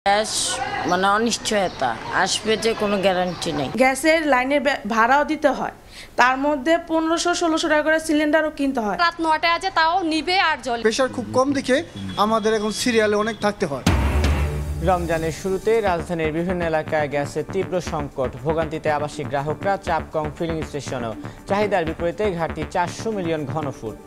Gas মানে অনিশ্চয়তা আসবে যে কোনো গ্যারান্টি নেই। গ্যাসের লাইনের ভাড়াও দিতে হয়, তার মধ্যে 1500-1600 টাকা করে সিলিন্ডারও কিনতে হয়। রাত 9টায় আছে তাও নিবে আর জ্বলে। প্রেশার খুব কম দেখে আমাদের এখন সিরিয়ালে অনেক থাকতে হয়। রমজানের শুরুতে রাজধানীর বিভিন্ন এলাকায় গ্যাসের তীব্র সংকট, ভোগান্তিতে আবাসিক গ্রাহকরা, চাপ কম ফিলিং স্টেশনেও। চাহিদার বিপরীতে ঘাটতি 400 মিলিয়ন ঘনফুট।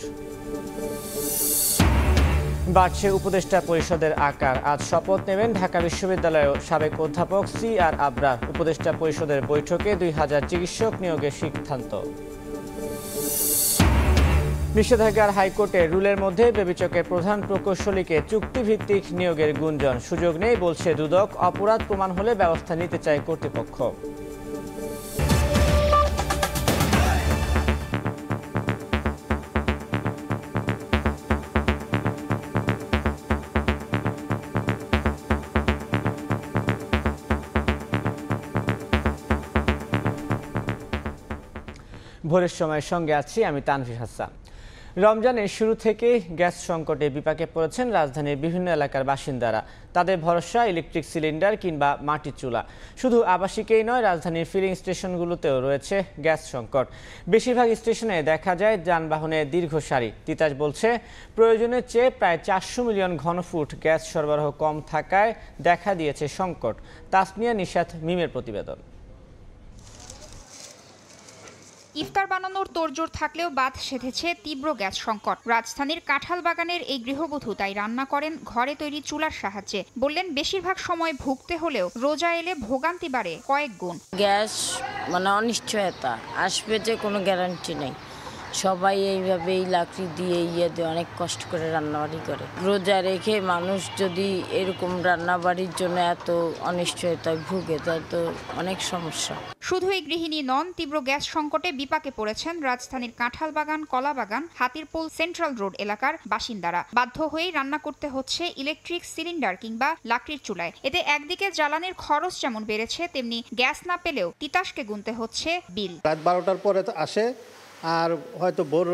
বাড়ছে উপদেষ্টা পরিষদের আকার। আজ শপথ নেবেন ঢাকা বিশ্ববিদ্যালয়ের সাবেক অধ্যাপক CR আবরার। উপদেষ্টা পরিষদের বৈঠকে 2000 চিকিৎসক নিয়োগের সিদ্ধান্ত। নিষেধাজ্ঞার হাইকোর্টের রুলের মধ্যে বেবিচকের প্রধান প্রকৌশলীকে চুক্তিভিত্তিক নিয়োগের গুঞ্জন। সুযোগ নেই বলছে দুদক, অপরাধ প্রমাণ হলে ব্যবস্থা নিতে চায় কর্তৃপক্ষ। ভোরের সময়ের সঙ্গে আছি আমি তানভীর হাসান। রমজানের শুরু থেকে গ্যাস সংকটে বিপাকে পড়েছেন রাজধানীর বিভিন্ন এলাকার বাসিন্দারা। তাদের ভরসা ইলেকট্রিক সিলিন্ডার কিংবা মাটির চুলা। শুধু আবাসিকেই নয়, রাজধানীর ফিলিং স্টেশনগুলোতেও রয়েছে গ্যাস সংকট। বেশিরভাগ স্টেশনে দেখা যায় যানবাহনের দীর্ঘ সারি। তিতাস বলছে প্রয়োজনের চেয়ে প্রায় 400 মিলিয়ন ঘনফুট গ্যাস সরবরাহ কম থাকায় দেখা দিয়েছে সংকট। তাসনিয়া নিশাত মিমের প্রতিবেদন। ইফতার বানানোর তোড়জোড় থাকলেও বাদ সেধেছে তীব্র গ্যাস সংকট। রাজধানীর কাঁঠাল বাগানের এই গৃহবধূ তাই রান্না করেন ঘরে তৈরি চুলার সাহায্যে। বললেন বেশিরভাগ সময় ভুগতে হলেও রোজা এলে ভোগান্তি বাড়ে কয়েক গুণ। গ্যাস মানে অনিশ্চয়তা আসবে যে কোনো গ্যারান্টি নেই। সবাই এইভাবেই লাকড়ি দিয়ে অনেক কষ্ট করে রান্নাবাড়ি করে। রোজা রেখে মানুষ যদি এরকম রান্নাবাড়ির জন্য এত অনিশ্চয়তায় ভুগে, তাহলে তো অনেক সমস্যা। শুধু এই গৃহিণী নন, তীব্র গ্যাস সংকটে বিপাকে পড়েছেন রাজধানীর কাঁঠাল বাগান, কলা বাগান, হাতিরপুল, সেন্ট্রাল রোড এলাকার বাসিন্দারা। বাধ্য হয়েই রান্না করতে হচ্ছে ইলেকট্রিক সিলিন্ডার কিংবা লাকড়ির চুলায়। এতে একদিকে জ্বালানির খরচ যেমন বেড়েছে, তেমনি গ্যাস না পেলেও তিতাসকে গুনতে হচ্ছে বিল। রাত 12টার পরে আসে আর হয়তো ভোর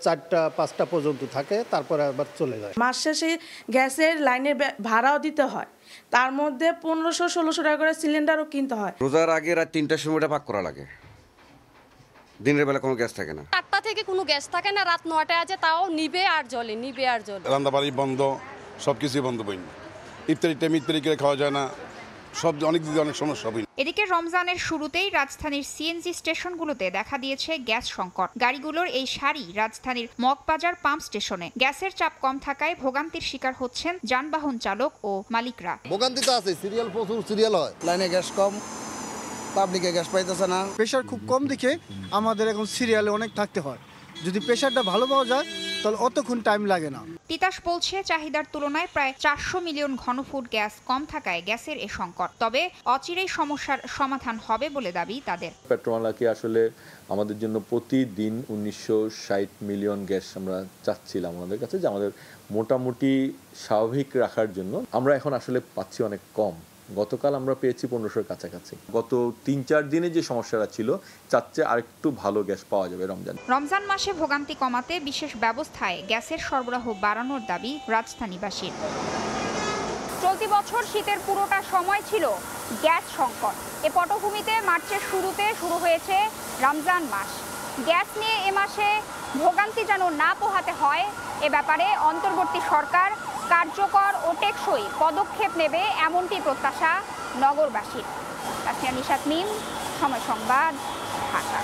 4টা-5টা পর্যন্ত থাকে, তারপরে আবার চলে যায়। মাস শেষে গ্যাসের লাইনের ভাড়াও দিতে হয়, তার মধ্যে 1500-1600 টাকা করে সিলিন্ডারও কিনতে হয়। রোজার আগে রাত 3টার সময় পাক করা লাগে। দিনের বেলা কোনো গ্যাস থাকে না। 8টা থেকে কোনো গ্যাস থাকে না, রাত 9টায় আছে তাও নিবে আর জ্বলে, নিবে আর জ্বলে। রান্নাবাড়ি বন্ধ, সবকিছুই বন্ধ বইনি। ইফতারি টাইম ইফতারি করে খাওয়া যায় না, সব অনেক দিকে অনেক সমস্যা হবে। এদিকে রমজানের শুরুতেই রাজধানীর সিএনজি স্টেশনগুলোতে দেখা দিয়েছে গ্যাস সংকট। গাড়িগুলোর এই সারি রাজধানীর মগবাজার পাম্প স্টেশনে। গ্যাসের চাপ কম থাকায় ভোগান্তির শিকার হচ্ছেন যানবাহন চালক ও মালিকরা। ভোগান্তি তো আছে, সিরিয়াল প্রচুর সিরিয়াল হয়, লাইনে গ্যাস কম, পাবলিকে গ্যাস পাইতেছে না। প্রেশার খুব কম দেখে আমাদের এখন সিরিয়ালে অনেক থাকতে হয়। যদি প্রেশারটা ভালো পাওয়া যায় তাহলে অতক্ষণ টাইম লাগে না। তিতাস বলছে চাহিদার তুলনায় প্রায় 400 মিলিয়ন ঘনফুট গ্যাস কম থাকায় গ্যাসের এ সংকট। তবে অচিরেই সমস্যার সমাধান হবে বলে দাবি তাদের। পেট্রোনালাকে আসলে আমাদের জন্য প্রতিদিন 1960 মিলিয়ন গ্যাস আমরা চাচ্ছিলাম আমাদের কাছে, যে আমাদের মোটামুটি স্বাভাবিক রাখার জন্য। আমরা এখন আসলে পাচ্ছি অনেক কম। গতকাল আমরা পেয়েছি 1500-র কাছাকাছি। গত 3-4 দিনে যে সমস্যাটা ছিল, চাচ্ছে আরেকটু ভালো গ্যাস পাওয়া যাবে রমজান মাসে ভোগান্তি কমাতে বিশেষ ব্যবস্থায় গ্যাসের সরবরাহ বাড়ানোর দাবি রাজধানীবাসীর। চলতি বছর শীতের পুরোটা সময় ছিল গ্যাস সংকট। এ পটভূমিতে মার্চের শুরুতে শুরু হয়েছে রমজান মাস। গ্যাস নিয়ে এ মাসে ভোগান্তি যেন না পোহাতে হয়, এ ব্যাপারে অন্তর্বর্তী সরকার কার্যকর ও টেকসই পদক্ষেপ নেবে, এমনটি প্রত্যাশা নগরবাসীর। তাসনিয়া নিশাত মিম, সময় সংবাদ, ঢাকা।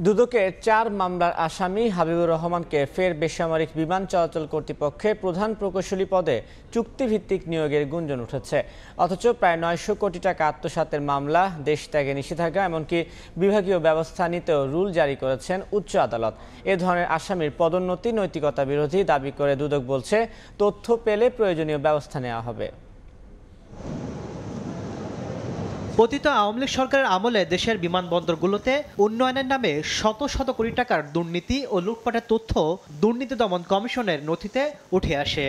দুদকের 4 মামলার আসামি হাবিবুর রহমানকে ফের বেসামরিক বিমান চলাচল কর্তৃপক্ষের প্রধান প্রকৌশলী পদে চুক্তিভিত্তিক নিয়োগের গুঞ্জন উঠেছে। অথচ প্রায় 900 কোটি টাকা আত্মসাতের মামলা, দেশ ত্যাগে নিষেধাজ্ঞা, এমনকি বিভাগীয় ব্যবস্থা নিতেও রুল জারি করেছেন উচ্চ আদালত। এ ধরনের আসামির পদোন্নতি নৈতিকতা বিরোধী দাবি করে দুদক বলছে, তথ্য পেলে প্রয়োজনীয় ব্যবস্থা নেওয়া হবে। পতিত আওয়ামী লীগ সরকারের আমলে দেশের বিমানবন্দরগুলোতে উন্নয়নের নামে শত শত কোটি টাকার দুর্নীতি ও লুটপাটের তথ্য দুর্নীতি দমন কমিশনের নথিতে উঠে আসে।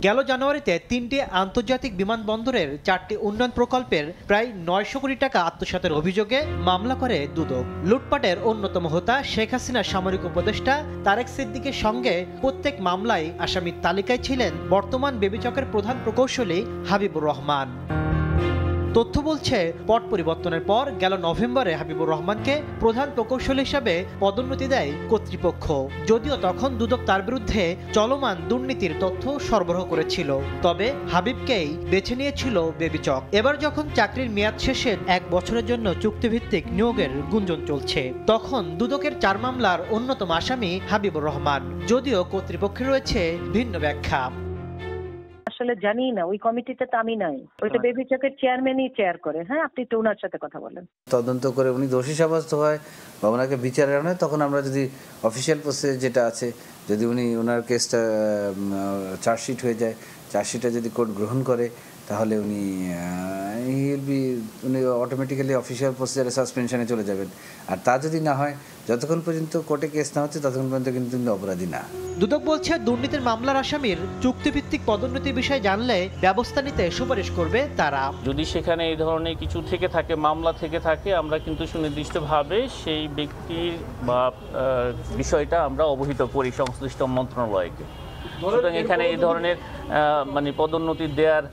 গেল জানুয়ারিতে 3টি আন্তর্জাতিক বিমানবন্দরের 4টি উন্নয়ন প্রকল্পের প্রায় 900 কোটি টাকা আত্মসাতের অভিযোগে মামলা করে দুদক। লুটপাটের অন্যতম হোতা শেখ হাসিনার সামরিক উপদেষ্টা তারেক সিদ্দিকের সঙ্গে প্রত্যেক মামলায় আসামির তালিকায় ছিলেন বর্তমান বেবিচকের প্রধান প্রকৌশলী হাবিবুর রহমান। তথ্য বলছে, পট পরিবর্তনের পর গেল নভেম্বরে হাবিবুর রহমানকে প্রধান প্রকৌশলী হিসেবে পদোন্নতি দেয় কর্তৃপক্ষ। যদিও তখন দুদক তার বিরুদ্ধে চলমান দুর্নীতির তথ্য সরবরাহ করেছিল, তবে হাবিবকেই বেছে নিয়েছিল বেবিচক। এবার যখন চাকরির মেয়াদ শেষে 1 বছরের জন্য চুক্তিভিত্তিক নিয়োগের গুঞ্জন চলছে, তখন দুদকের 4 মামলার অন্যতম আসামি হাবিবুর রহমান। যদিও কর্তৃপক্ষের রয়েছে ভিন্ন ব্যাখ্যা। আসলে জানি না, ওই কমিটিতে তো আমি নাই, ওইটা বেবিচকের চেয়ারম্যানই চেয়ার করে। হ্যাঁ, আপনি তো ওনার সাথে কথা বলেন। তদন্ত করে উনি দোষী সাব্যস্ত হয় বা ওনাকে বিচারে আনে, তখন আমরা যদি অফিসিয়াল প্রসেস যেটা আছে, যদি ওনার কেসটা চার্জশিট হয়ে যায়, চার্জশিটটা যদি কোর্ট গ্রহণ করে, তাহলে উনি অটোমেটিক্যালি অফিসিয়াল প্রসিজারে সাসপেনশনে চলে যাবেন। আর তা যদি না হয়, যতক্ষণ পর্যন্ত কোর্টে কেস না হচ্ছে ততক্ষণ পর্যন্ত কিন্তু অপরাধী না। দুদক বলছে, দুর্নীতির মামলার আসামির চুক্তিভিত্তিক পদোন্নতির বিষয়ে জানলে ব্যবস্থা নিতে সুপারিশ করবে তারা। যদি সেখানে এই ধরনের কিছু থেকে থাকে, মামলা থেকে থাকে, আমরা কিন্তু সুনির্দিষ্টভাবে সেই ব্যক্তির বা বিষয়টা আমরা অবহিত করি সংশ্লিষ্ট মন্ত্রণালয়কে। সুতরাং এখানে এই ধরনের পদোন্নতি দেওয়ার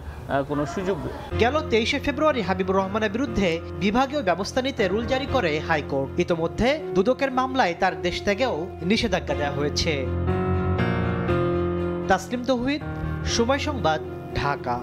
কোনো সুযোগ। গেল 23 ফেব্রুয়ারি হাবিবুর রহমানের বিরুদ্ধে বিভাগীয় ব্যবস্থা নিতে রুল জারি করে হাইকোর্ট। ইতোমধ্যে দুদকের মামলায় তার দেশ ত্যাগেও নিষেধাজ্ঞা দেওয়া হয়েছে। তাসলিম তৌহিদ, সময় সংবাদ, ঢাকা।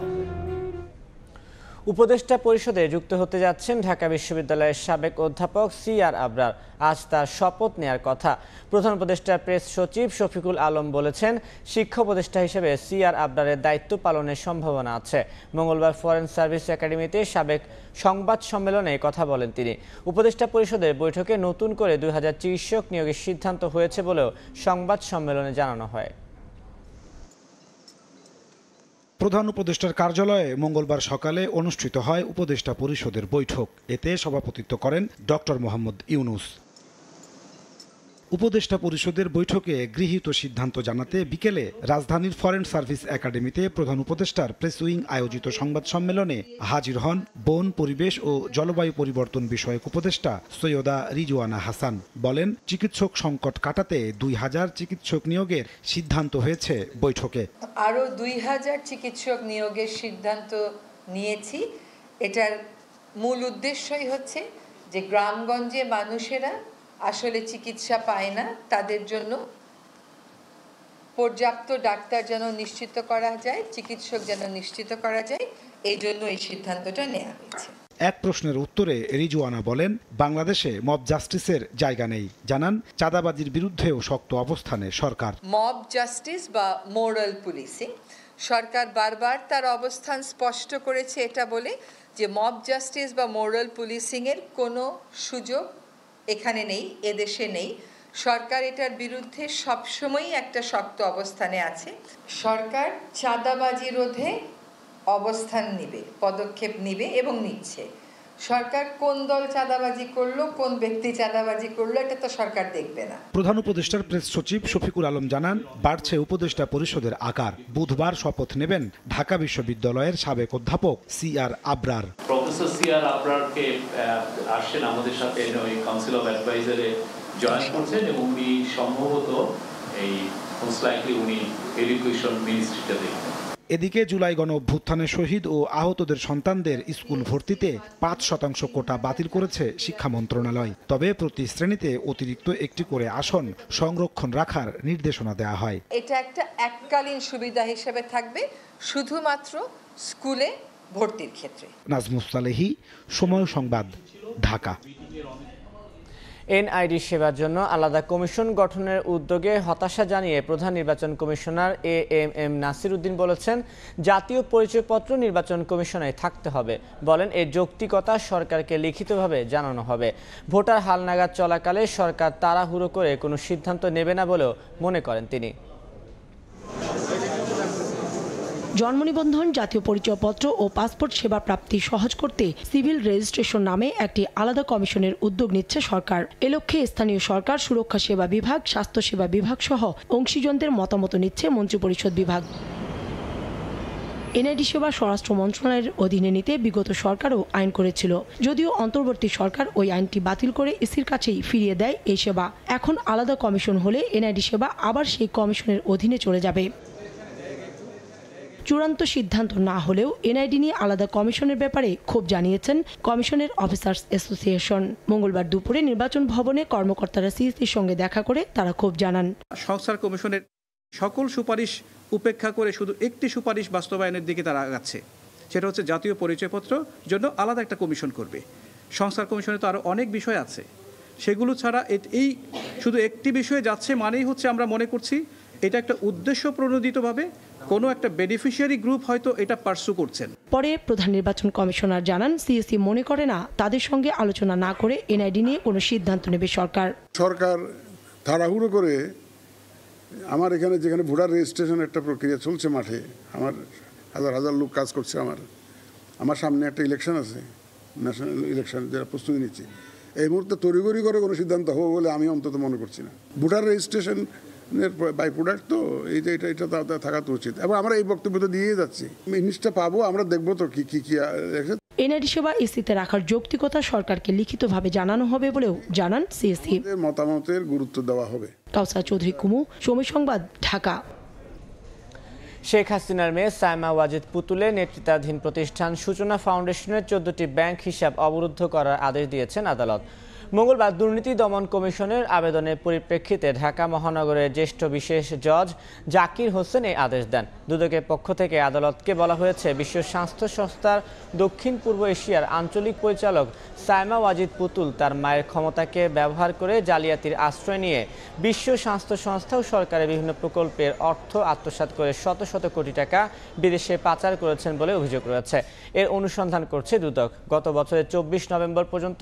উপদেষ্টা পরিষদে যুক্ত হতে যাচ্ছেন ঢাকা বিশ্ববিদ্যালয়ের সাবেক অধ্যাপক CR আবরার। আজ তার শপথ নেয়ার কথা। প্রধান উপদেষ্টার প্রেস সচিব শফিকুল আলম বলেছেন, শিক্ষা উপদেষ্টা হিসেবে CR আবরারের দায়িত্ব পালনের সম্ভাবনা আছে। মঙ্গলবার ফরেন সার্ভিস একাডেমিতে সাবেক সংবাদ সম্মেলনে কথা বলেন তিনি। উপদেষ্টা পরিষদের বৈঠকে নতুন করে 2000 চিকিৎসক নিয়োগের সিদ্ধান্ত হয়েছে বলেও সংবাদ সম্মেলনে জানানো হয়। প্রধান উপদেষ্টার কার্যালয়ে মঙ্গলবার সকালে অনুষ্ঠিত হয় উপদেষ্টা পরিষদের বৈঠক। এতে সভাপতিত্ব করেন ডক্টর মোহাম্মদ ইউনুস। উপদেষ্টা পরিষদের বৈঠকে গৃহীত সিদ্ধান্ত জানাতে বিকেলে রাজধানীর ফরেন সার্ভিস একাডেমিতে প্রধান উপদেষ্টার প্রেস উইং আয়োজিত সংবাদ সম্মেলনে হাজির হন বন, পরিবেশ ও জলবায়ু পরিবর্তন বিষয়ক উপদেষ্টা সৈয়দা রিজওয়ানা হাসান। বলেন, চিকিৎসক সংকট কাটাতে 2000 চিকিৎসক নিয়োগের সিদ্ধান্ত হয়েছে বৈঠকে। আরও 2000 চিকিৎসক নিয়োগের সিদ্ধান্ত নিয়েছি। এটার মূল উদ্দেশ্যই হচ্ছে যে গ্রামগঞ্জে মানুষেরা আসলে চিকিৎসা পায় না, তাদের জন্য পর্যাপ্ত ডাক্তার যেন নিশ্চিত করা যায়, চিকিৎসক যেন নিশ্চিত করা যায়, এই জন্য এই সিদ্ধান্তটা নেওয়া হয়েছে। এক প্রশ্নের উত্তরে রিজওয়ানা বলেন, বাংলাদেশে মব জাস্টিসের জায়গা নেই। জানান, চাঁদাবাজির বিরুদ্ধেও শক্ত অবস্থানে সরকার। মব জাস্টিস বা মোরাল পুলিশিং, সরকার বারবার তার অবস্থান স্পষ্ট করেছে এটা বলে যে মব জাস্টিস বা মোরাল পুলিশিংয়ের কোনো সুযোগ এখানে নেই, এদেশে নেই। সরকার এটার বিরুদ্ধে সবসময়ই একটা শক্ত অবস্থানে আছে। সরকার চাঁদাবাজি রোধে অবস্থান নিবে, পদক্ষেপ নিবে এবং নিচ্ছে। সরকার কোন দল চাঁদাবাজি করলো, কোন ব্যক্তি চাঁদাবাজি করলো, এটা তো সরকার দেখবে না। প্রধান উপদেষ্টার প্রেস সচিব শফিকুল আলম জানান, বাড়ছে উপদেষ্টা পরিষদের আকার। বুধবার শপথ নেবেন ঢাকা বিশ্ববিদ্যালয়ের সাবেক অধ্যাপক CR আবরার। প্রফেসর CR আবরারকে আসছেন আমাদের সাথে কাউন্সিল অফ অ্যাডভাইজারে জয়েন করছেন এবং উনি সম্ভবত এই মোস্ট লাইকলি উনি এডুকেশন মিনিস্ট্রিটা দেখবেন। এদিকে জুলাই গণ অভ্যুত্থানে শহীদ ও আহতদের সন্তানদের স্কুল ভর্তিতে 5% কোটা বাতিল করেছে শিক্ষা মন্ত্রণালয়। তবে প্রতি শ্রেণীতে অতিরিক্ত একটি করে আসন সংরক্ষণ রাখার নির্দেশনা দেওয়া হয়। এটা একটা এককালীন সুবিধা হিসেবে থাকবে শুধুমাত্র স্কুলে ভর্তির ক্ষেত্রে। নাজমুস সালেহী, সময় সংবাদ, ঢাকা। NID সেবার জন্য আলাদা কমিশন গঠনের উদ্যোগে হতাশা জানিয়ে প্রধান নির্বাচন কমিশনার AMM নাসির উদ্দিন বলেছেন, জাতীয় পরিচয়পত্র নির্বাচন কমিশনে থাকতে হবে। বলেন, এর যৌক্তিকতা সরকারকে লিখিতভাবে জানানো হবে। ভোটার হালনাগাদ চলাকালে সরকার তাড়াহুড়ো করে কোনো সিদ্ধান্ত নেবে না বলেও মনে করেন তিনি। জন্ম নিবন্ধন, জাতীয় পরিচয়পত্র ও পাসপোর্ট সেবা প্রাপ্তি সহজ করতে সিভিল রেজিস্ট্রেশন নামে একটি আলাদা কমিশনের উদ্যোগ নিচ্ছে সরকার। এ লক্ষ্যে স্থানীয় সরকার, সুরক্ষা সেবা বিভাগ, স্বাস্থ্য সেবা বিভাগ সহ অংশীজনদের মতামত নিচ্ছে মন্ত্রিপরিষদ বিভাগ। এনআইডি সেবা স্বরাষ্ট্র মন্ত্রণালয়ের অধীনে নিতে বিগত সরকারও আইন করেছিল, যদিও অন্তর্বর্তী সরকার ওই আইনটি বাতিল করে ইসির কাছেই ফিরিয়ে দেয় এই সেবা। এখন আলাদা কমিশন হলে এনআইডি সেবা আবার সেই কমিশনের অধীনে চলে যাবে। চূড়ান্ত সিদ্ধান্ত না হলেও এনআইডি নিয়ে আলাদা কমিশনের ব্যাপারে ক্ষোভ জানিয়েছেন কমিশনের অফিসার্স অ্যাসোসিয়েশন। মঙ্গলবার দুপুরে নির্বাচন ভবনে কর্মকর্তারা সিইসির সঙ্গে দেখা করে তারা ক্ষোভ জানান। সংস্কার কমিশনের সকল সুপারিশ উপেক্ষা করে শুধু একটি সুপারিশ বাস্তবায়নের দিকে তারা আগাচ্ছে, সেটা হচ্ছে জাতীয় পরিচয়পত্র জন্য আলাদা একটা কমিশন করবে। সংস্কার কমিশনে তো আরও অনেক বিষয় আছে, সেগুলো ছাড়া এই শুধু একটি বিষয়ে যাচ্ছে মানেই হচ্ছে আমরা মনে করছি এটা একটা উদ্দেশ্য প্রণোদিতভাবে কোনো একটা বেনিফিশিয়ারি গ্রুপ হয়তো এটা পার্সু করছেন। পরে প্রধান নির্বাচন কমিশনার জানান, সিইসি মনে করে না তাদের সঙ্গে আলোচনা না করে এনআইডি নিয়ে কোনো সিদ্ধান্ত নেবে সরকার। সরকার তাড়াহুড়ো করে আমার এখানে যেখানে ভোটার রেজিস্ট্রেশন একটা প্রক্রিয়া চলছে, মাঠে আমার হাজার হাজার লোক কাজ করছে, আমার সামনে একটা ইলেকশন আছে, ন্যাশনাল ইলেকশন, যারা প্রস্তুতি নিচ্ছে, এই মুহূর্তে তড়িঘড়ি করে কোনো সিদ্ধান্ত হবে বলে আমি অন্তত মনে করছি না। ভোটার রেজিস্ট্রেশন বাই প্রোডাক্ট তো এটা থাকা তো উচিত, এবং আমরা এই বক্তব্য তো দিয়ে যাচ্ছি, জিনিসটা পাবো, আমরা দেখবো তো কি এনআইডি সেবা ইসিতে রাখার যৌক্তিকতা সরকারকে লিখিতভাবে জানানো হবে বলেও জানান সিইসি। মতামতের গুরুত্ব দেওয়া হবে। কাউসার চৌধুরী কুমু, সময় সংবাদ, ঢাকা। শেখ হাসিনার মেয়ে সাইমা ওয়াজিদ পুতুলের নেতৃত্বাধীন প্রতিষ্ঠান সূচনা ফাউন্ডেশনের 14টি ব্যাংক হিসাব অবরুদ্ধ করার আদেশ দিয়েছেন আদালত। মঙ্গলবার দুর্নীতি দমন কমিশনের আবেদনের পরিপ্রেক্ষিতে ঢাকা মহানগরের জ্যেষ্ঠ বিশেষ জজ জাকির হোসেন এই আদেশ দেন। দুদকের পক্ষ থেকে আদালতকে বলা হয়েছে, বিশ্ব স্বাস্থ্য সংস্থার দক্ষিণ পূর্ব এশিয়ার আঞ্চলিক পরিচালক সাইমা ওয়াজিদ পুতুল তার মায়ের ক্ষমতাকে ব্যবহার করে জালিয়াতির আশ্রয় নিয়ে বিশ্ব স্বাস্থ্য সংস্থা ও সরকারের বিভিন্ন প্রকল্পের অর্থ আত্মসাৎ করে শত শত কোটি টাকা বিদেশে পাচার করেছেন বলে অভিযোগ রয়েছে। এর অনুসন্ধান করছে দুদক। গত বছরের 24 নভেম্বর পর্যন্ত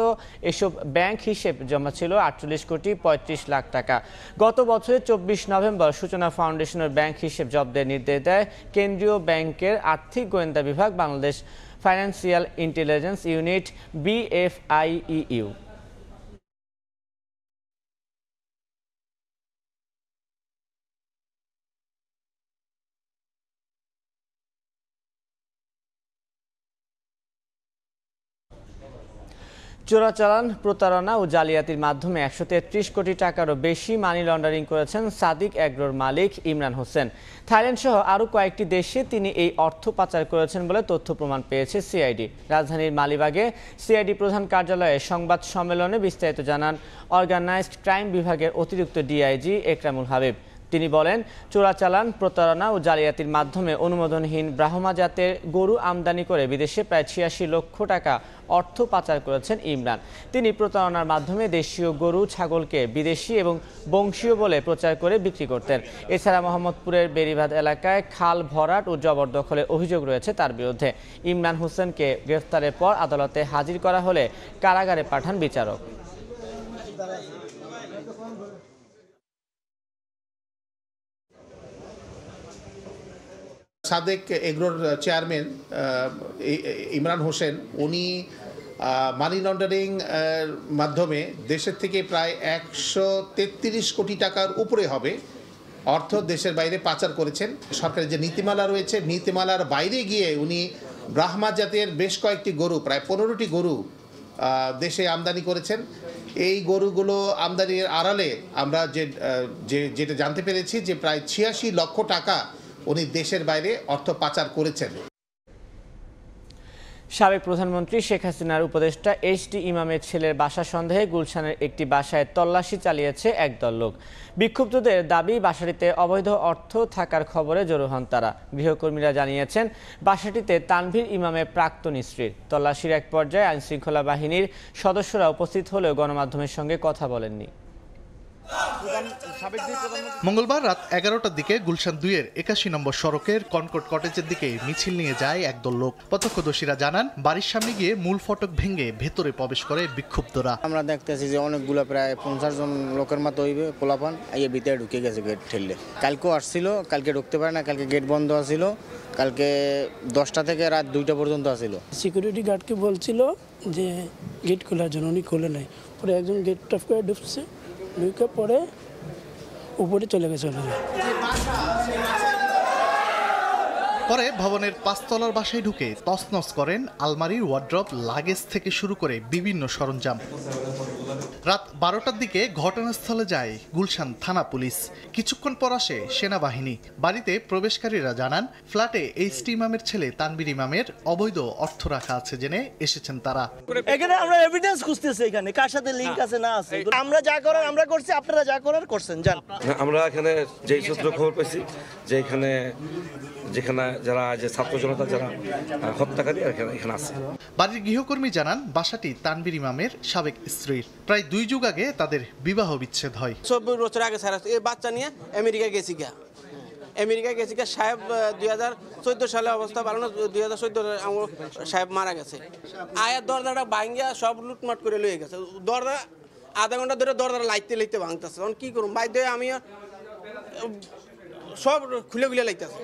এসব ব্যাংক হিসেব জমা ছিল 48 কোটি 35 লাখ টাকা। গত বছরের 24 নভেম্বর সূচনা ফাউন্ডেশনের ব্যাংক হিসেব জব্দের নির্দেশ দেয় কেন্দ্রীয় ব্যাংকের আর্থিক গোয়েন্দা বিভাগ, Bangladesh financial intelligence unit BFIEU। চোরাচালান, প্রতারণা ও জালিয়াতির মাধ্যমে 133 কোটি টাকারও বেশি মানি লন্ডারিং করেছেন সাদিক এগ্রোর মালিক ইমরান হোসেন। থাইল্যান্ড সহ আরও কয়েকটি দেশে তিনি এই অর্থ পাচার করেছেন বলে তথ্য প্রমাণ পেয়েছে সিআইডি। রাজধানীর মালিবাগে সিআইডি প্রধান কার্যালয়ে সংবাদ সম্মেলনে বিস্তারিত জানান অর্গানাইজড ক্রাইম বিভাগের অতিরিক্ত ডিআইজি একরামুল হাবিব। তিনি বলেন, চোরাচালান, প্রতারণা ও জালিয়াতির মাধ্যমে অনুমোদনহীন ব্রাহ্মা জাতের গরু আমদানি করে বিদেশে প্রায় 86 লক্ষ টাকা অর্থ পাচার করেছেন ইমরান। তিনি প্রতারণার মাধ্যমে দেশীয় গরু, ছাগলকে বিদেশি এবং বংশীয় বলে প্রচার করে বিক্রি করতেন। এছাড়া মোহাম্মদপুরের বেড়িবাঁধ এলাকায় খাল ভরাট ও জবরদখলের অভিযোগ রয়েছে তার বিরুদ্ধে। ইমরান হোসেনকে গ্রেফতারের পর আদালতে হাজির করা হলে কারাগারে পাঠান বিচারক। সাদেক এগ্রোর চেয়ারম্যান ইমরান হোসেন, উনি মানি লন্ডারিং মাধ্যমে দেশের থেকে প্রায় 133 কোটি টাকার উপরে হবে অর্থ দেশের বাইরে পাচার করেছেন। সরকারের যে নীতিমালা রয়েছে, নীতিমালার বাইরে গিয়ে উনি ব্রাহ্মা জাতের বেশ কয়েকটি গরু, প্রায় 15টি গরু দেশে আমদানি করেছেন। এই গরুগুলো আমদানির আড়ালে আমরা যেটা জানতে পেরেছি যে প্রায় 86 লক্ষ টাকা উনি দেশের বাইরে অর্থ পাচার করেছেন। সাবেক প্রধানমন্ত্রী শেখ হাসিনার উপদেষ্টা HD ইমামের ছেলের বাসা সন্দেহে গুলশানের একটি বাসায় তল্লাশি চালিয়েছে একদল লোক। বিক্ষুব্ধদের দাবি, বাসাটিতে অবৈধ অর্থ থাকার খবরে জড়ো হন তারা। গৃহকর্মীরা জানিয়েছেন, বাসাটিতে তানভীর ইমামের প্রাক্তন স্ত্রীর। তল্লাশির এক পর্যায়ে আইনশৃঙ্খলা বাহিনীর সদস্যরা উপস্থিত হলেও গণমাধ্যমের সঙ্গে কথা বলেননি। মঙ্গলবার রাত 11টার দিকে গুলশান 2-এর 81 নম্বর সড়কের কনকর্ড কটেজের দিকে মিছিল নিয়ে যায় একদল লোক। প্রত্যক্ষদর্শীরা জানান, বাড়ির সামনে গিয়ে মূল ফটক ভেঙে ভেতরে প্রবেশ করে বিক্ষুব্ধরা। আমরা দেখতেছি যে অনেকগুলো প্রায় 50 জন লোকের মতো হইবে পোলাপান এই ভিতরে ঢুকে গেছে গেট ঠেললে। কালকেও আসছিল, কালকে ঢুকতে পারে না, কালকে গেট বন্ধ আছিল, কালকে 10টা থেকে রাত 2টা পর্যন্ত আছিল। সিকিউরিটি গার্ডকে বলছিল যে গেট খোলার জন্য, উনি খোলে নাই। পরে একজন গেট টপ করে ঢুকছে, ঢুকে পরে উপরে চলে গেছে। পরে ভবনের 5 তলার বাসায় ঢুকে তছনছ করেন আলমারি, ওয়ার্ড্রপ, লাগেজ থেকে শুরু করে বিভিন্ন সরঞ্জাম। রাত 12টার দিকে ঘটনাস্থলে যায় গুলশান থানা পুলিশ। কিছুক্ষণ পর আসে সেনাবাহিনী। বাড়িতে প্রবেশকারীরা জানান, ফ্ল্যাটে এইচটি ইমামের ছেলে তানবীর ইমামের অবৈধ অর্থ রাখা আছে জেনে এসেছেন তারা। এখানে আমরা এভিডেন্স খুঁজতেছি, এখানে কার সাথে লিংক আছে না আছে। আমরা যা করার আমরা করছি, আপনারা যা করার করছেন জান। আমরা এখানে যেই সূত্র খবর পেয়েছি যে যেখানে যারা যে ছাত্র জনতা যারা হত্যাকারী এখানে আছে। বাড়ির গৃহকর্মী জানান, বাসাটি তানবীর ইমামের সাবেক স্ত্রীর। প্রায় 2 যুগ আগে তাদের বিবাহ বিচ্ছেদ হয়। 24 বছর আগে স্যার এই বাচ্চা নিয়ে আমেরিকা গেছি গা সাহেব 2014 সালে অবস্থা ভালো না, 2014 আমার সাহেব মারা গেছে। আয়ার দরজাটা ভাঙ্গিয়া সব লুটমাট করে লয়ে গেছে। দরজা আধা ঘন্টা ধরে দরজাটা লাইতে ভাঙতেছে। তখন কি করুন, বাধ্য হয়ে আমি সব খুলে লাইতেছে।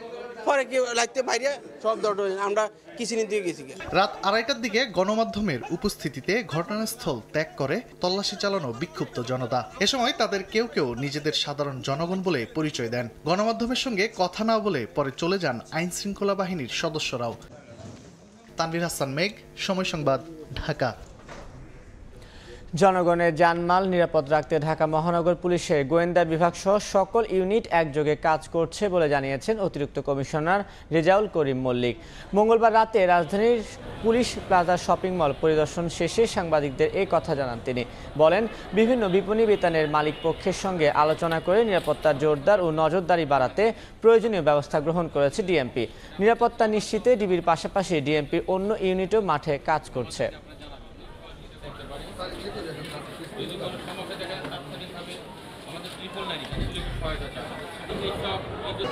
পরে কি লাইতে বাইরে সব দরজা আমরা কিছু নিতে গেছি। রাত 2:30টার দিকে গণমাধ্যমের উপস্থিতিতে ঘটনাস্থল ত্যাগ করে তল্লাশি চালানো বিক্ষুব্ধ জনতা। এ সময় তাদের কেউ কেউ নিজেদের সাধারণ জনগণ বলে পরিচয় দেন। গণমাধ্যমের সঙ্গে কথা না বলে পরে চলে যান আইন শৃঙ্খলা বাহিনীর সদস্যরাও। তানভীর হাসান মেঘ, সময় সংবাদ, ঢাকা। জনগণের জানমাল নিরাপদ রাখতে ঢাকা মহানগর পুলিশের গোয়েন্দা বিভাগ সহ সকল ইউনিট একযোগে কাজ করছে বলে জানিয়েছেন অতিরিক্ত কমিশনার রেজাউল করিম মল্লিক। মঙ্গলবার রাতে রাজধানীর পুলিশ প্লাজা শপিং মল পরিদর্শন শেষে সাংবাদিকদের এই কথা জানান তিনি। বলেন, বিভিন্ন বিপণী বিতানের মালিক পক্ষের সঙ্গে আলোচনা করে নিরাপত্তা জোরদার ও নজরদারি বাড়াতে প্রয়োজনীয় ব্যবস্থা গ্রহণ করেছে ডিএমপি। নিরাপত্তা নিশ্চিতে ডিবির পাশাপাশি ডিএমপির অন্য ইউনিটও মাঠে কাজ করছে।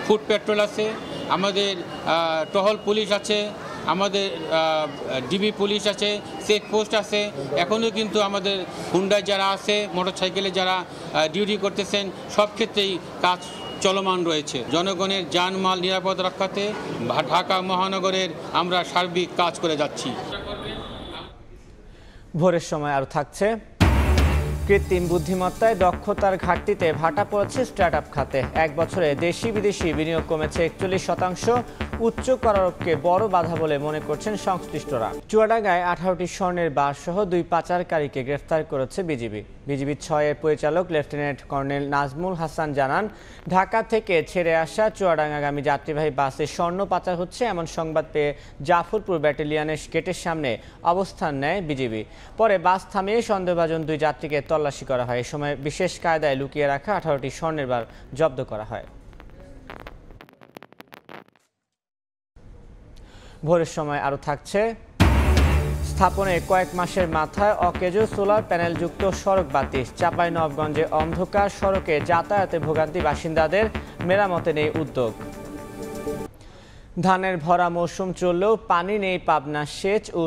ফুড পেট্রোল আছে, আমাদের টহল পুলিশ আছে, আমাদের ডিবি পুলিশ আছে, চেকপোস্ট আছে। এখনও কিন্তু আমাদের হুন্ডায় যারা আছে, মোটরসাইকেলে যারা ডিউটি করতেছেন, সব ক্ষেত্রেই কাজ চলমান রয়েছে। জনগণের জানমাল নিরাপদ রক্ষাতে ঢাকা মহানগরের আমরা সার্বিক কাজ করে যাচ্ছি। ভোরের সময় আরও থাকছে, কৃত্রিম বুদ্ধিমত্তায় দক্ষতার ঘাটতিতে ভাটা পড়েছে স্টার্টআপ খাতে। 1 বছরে দেশি বিদেশি বিনিয়োগ কমেছে 41%। উচ্চ করারোপকে বড় বাধা বলে মনে করছেন সংশ্লিষ্টরা। চুয়াডাঙ্গায় 18টি স্বর্ণের বার সহ 2 পাচারকারীকে গ্রেফতার করেছে বিজিবি। বিজিবি 6-এর পরিচালক লেফটেন্যান্ট কর্নেল নাজমুল হাসান জানান, ঢাকা থেকে ছেড়ে আসা চুয়াডাঙ্গাগামী যাত্রীবাহী বাসে স্বর্ণ পাচার হচ্ছে এমন সংবাদ পেয়ে জাফরপুর ব্যাটালিয়নের গেটের সামনে অবস্থান নেয় বিজিবি। পরে বাস থামিয়ে সন্দেহভাজন 2 যাত্রীকে তল্লাশি করা হয়। এ সময় বিশেষ কায়দায় লুকিয়ে রাখা 18টি স্বর্ণের বার জব্দ করা হয়। ভোরের সময় আরও থাকছে, স্থাপনে কয়েক মাসের মাথায় অকেজো সোলার প্যানেলযুক্ত সড়ক বাতি। চাঁপাইনবাবগঞ্জে অন্ধকার সড়কে যাতায়াতে ভোগান্তি বাসিন্দাদের, মেরামতে নেই উদ্যোগ। ধানের ভরা মৌসুম চললেও পানি নেই পাবনা সেচ ও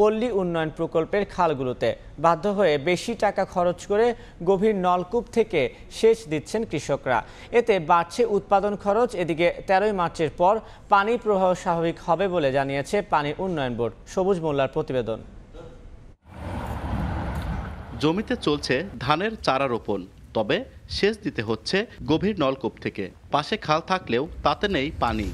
পল্লী উন্নয়ন প্রকল্পের খালগুলোতে। বাধ্য হয়ে বেশি টাকা খরচ করে গভীর নলকূপ থেকে সেচ দিচ্ছেন কৃষকরা। এতে বাড়ছে উৎপাদন খরচ। এদিকে 13 মার্চের পর পানি প্রবাহ স্বাভাবিক হবে বলে জানিয়েছে পানি উন্নয়ন বোর্ড। সবুজ মোল্লার প্রতিবেদন। জমিতে চলছে ধানের চারা রোপণ, তবে সেচ দিতে হচ্ছে গভীর নলকূপ থেকে। পাশে খাল থাকলেও তাতে নেই পানি।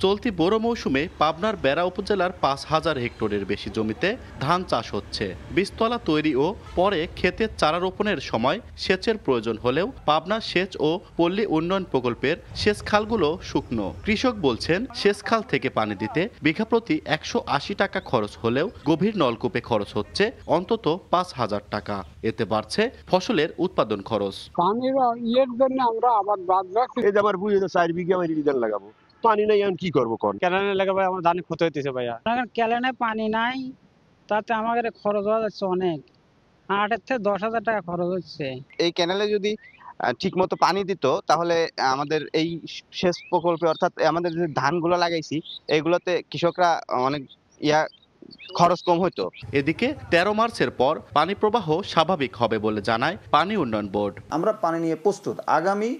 চলতি বোরো মৌসুমে পাবনার বেড়া উপজেলার 5000 হেক্টরের বেশি জমিতে ধান চাষ হচ্ছে। বীজতলা তৈরি ও পরে ক্ষেতে চারা রোপণের সময় সেচের প্রয়োজন হলেও পাবনা সেচ ও পল্লী উন্নয়ন প্রকল্পের সেচ খালগুলো শুকনো। কৃষক বলছেন, সেচ খাল থেকে পানি দিতে বিঘা প্রতি 180 টাকা খরচ হলেও গভীর নলকূপে খরচ হচ্ছে অন্তত 5000 টাকা। এতে বাড়ছে ফসলের উৎপাদন খরচ। পানির ইয়ের জন্য আমরা আবার বাদ রাখছি। এই যে আমার বুঝে 4 বিঘা আমি রিজাল লাগাবো, পানি নাই, এখন কি করবো? ক্যালানে লাগাবো, আমার ধানে ক্ষতি হইতেছে ভাইয়া। ক্যালানে পানি নাই, তাতে আমাদের খরচ হয়ে যাচ্ছে অনেক, 8 থেকে 10,000 টাকা খরচ হচ্ছে। এই ক্যানেলে যদি ঠিক মতো পানি দিত তাহলে আমাদের এই সেচ প্রকল্পে, অর্থাৎ আমাদের যে ধানগুলো লাগাইছি এগুলোতে কৃষকরা অনেক খরচ কম হতো। এদিকে 13 মার্চের পর পানি প্রবাহ স্বাভাবিক হবে বলে জানায় পানি উন্নয়ন বোর্ড। আমরা পানি নিয়ে প্রস্তুত। আগামী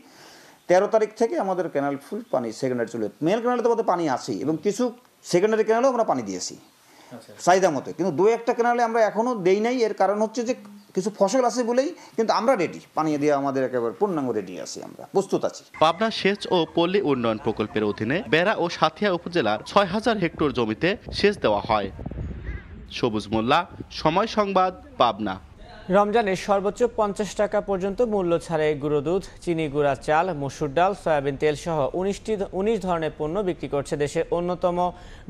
13 তারিখ থেকে আমাদের ক্যানাল ফুল পানি সেকেন্ডারি চলে। মেল ক্যানালে তো আমাদের পানি আছেই এবং কিছু সেকেন্ডারি ক্যানালেও আমরা পানি দিয়েছি চাহিদা মতো, কিন্তু 2-1টা ক্যানালে আমরা এখনও দেই নাই। এর কারণ হচ্ছে যে কিছু ফসল আছে বলেই কিন্তু আমরা রেডি, পানি দিয়ে আমাদের একেবারে পূর্ণাঙ্গ রেডি আছি, আমরা প্রস্তুত আছি। পাবনা সেচ ও পল্লী উন্নয়ন প্রকল্পের অধীনে বেড়া ও সাথিয়া উপজেলার ৬,০০০ হেক্টর জমিতে সেচ দেওয়া হয়। সবুজ মোল্লা, সময় সংবাদ, পাবনা। রমজানে সর্বোচ্চ ৫০ টাকা পর্যন্ত মূল্য ছাড়ে গুঁড়ো দুধ, চিনি, গুঁড়া চাল, মসুর ডাল, সয়াবিন তেল সহ ১৯ ধরনের পণ্য বিক্রি করছে দেশের অন্যতম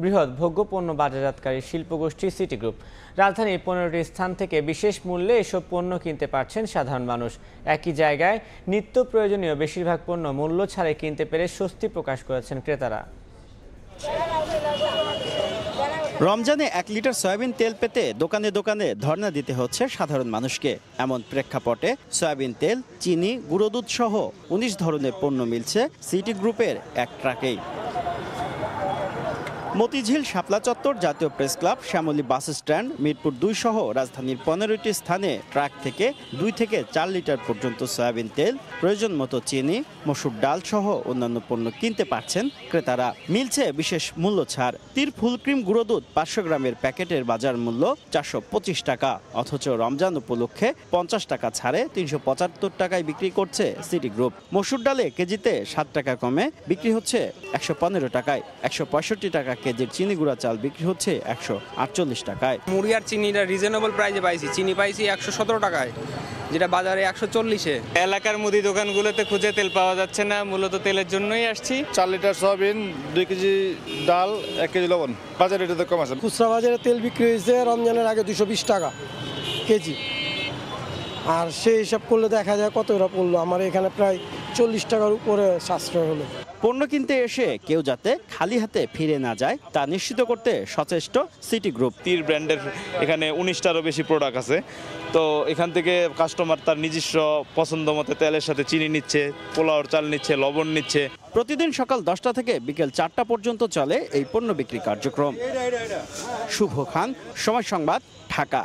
বৃহৎ ভোগ্যপণ্য বাজারজাতকারী শিল্পগোষ্ঠী সিটি গ্রুপ। রাজধানীর ১৫টি স্থান থেকে বিশেষ মূল্যে এসব পণ্য কিনতে পারছেন সাধারণ মানুষ। একই জায়গায় নিত্য প্রয়োজনীয় বেশিরভাগ পণ্য মূল্য ছাড়ে কিনতে পেরে স্বস্তি প্রকাশ করেছেন ক্রেতারা। রমজানে ১ লিটার সয়াবিন তেল পেতে দোকানে দোকানে ধর্ণা দিতে হচ্ছে সাধারণ মানুষকে। এমন প্রেক্ষাপটে সয়াবিন তেল, চিনি, গুঁড়ো দুধ সহ ১৯ ধরনের পণ্য মিলছে সিটি গ্রুপের এক ট্রাকেই। মতিঝিল, শাপলা চত্বর, জাতীয় press club, Shyamoli bus stand, Mirpur ২ সহ রাজধানীর ১৫টি স্থানে ট্রাক থেকে ২ থেকে ৪ লিটার পর্যন্ত সয়াবিন তেল, প্রয়োজন মতো চিনি, মসুর ডাল সহ অন্যান্য পণ্য কিনতে পারছেন ক্রেতারা। মিলছে বিশেষ মূল্য ছাড়। তীর ফুলক্রিম গুঁড়ো দুধ ৫০০ গ্রামের প্যাকেটের বাজার মূল্য ৪২৫ টাকা, অথচ রমজান উপলক্ষে ৫০ টাকা ছাড়ে ৩৭৫ টাকায় বিক্রি করছে সিটি গ্রুপ। মসুর ডালে কেজিতে ৭ টাকা কমে বিক্রি হচ্ছে ১১৫ টাকায়। ১৬৫ টাকা কেজির চিনি গুঁড়া চাল বিক্রি হচ্ছে ১৪৮ টাকায়। মুড়ি আর চিনিটা রিজনেবল প্রাইসে পাইছি। চিনি পাইছি ১১৭ টাকায়, যেটা বাজারে ১৪০-এ। এলাকার মুদি দোকানগুলোতে খুঁজে তেল পাওয়া যাচ্ছে না, মূলত তেলের জন্যই আসছি। ৪ লিটার সয়াবিন, ২ কেজি ডাল, ১ কেজি লবণ, বাজারে এটা কম আছে। খুচরা বাজারে তেল বিক্রি হয়েছে রমজানের আগে ২২০ টাকা কেজি, আর সেই হিসাব করলে দেখা যায় কতটা পড়লো। আমার এখানে প্রায় ৪০ টাকার উপরে সাশ্রয় হলো। পণ্য কিনতে এসে কেউ যাতে খালি হাতে ফিরে না যায় তা নিশ্চিত করতে সচেষ্ট সিটি গ্রুপ। তীর ব্র্যান্ডের এখানে ১৯টারও বেশি প্রোডাক্ট আছে, তো এখান থেকে কাস্টমার তার নিজস্ব পছন্দ মতো তেলের সাথে চিনি নিচ্ছে, পোলাওর চাল নিচ্ছে, লবণ নিচ্ছে। প্রতিদিন সকাল ১০টা থেকে বিকেল ৪টা পর্যন্ত চলে এই পণ্য বিক্রি কার্যক্রম। শুভ খান, সময় সংবাদ, ঢাকা।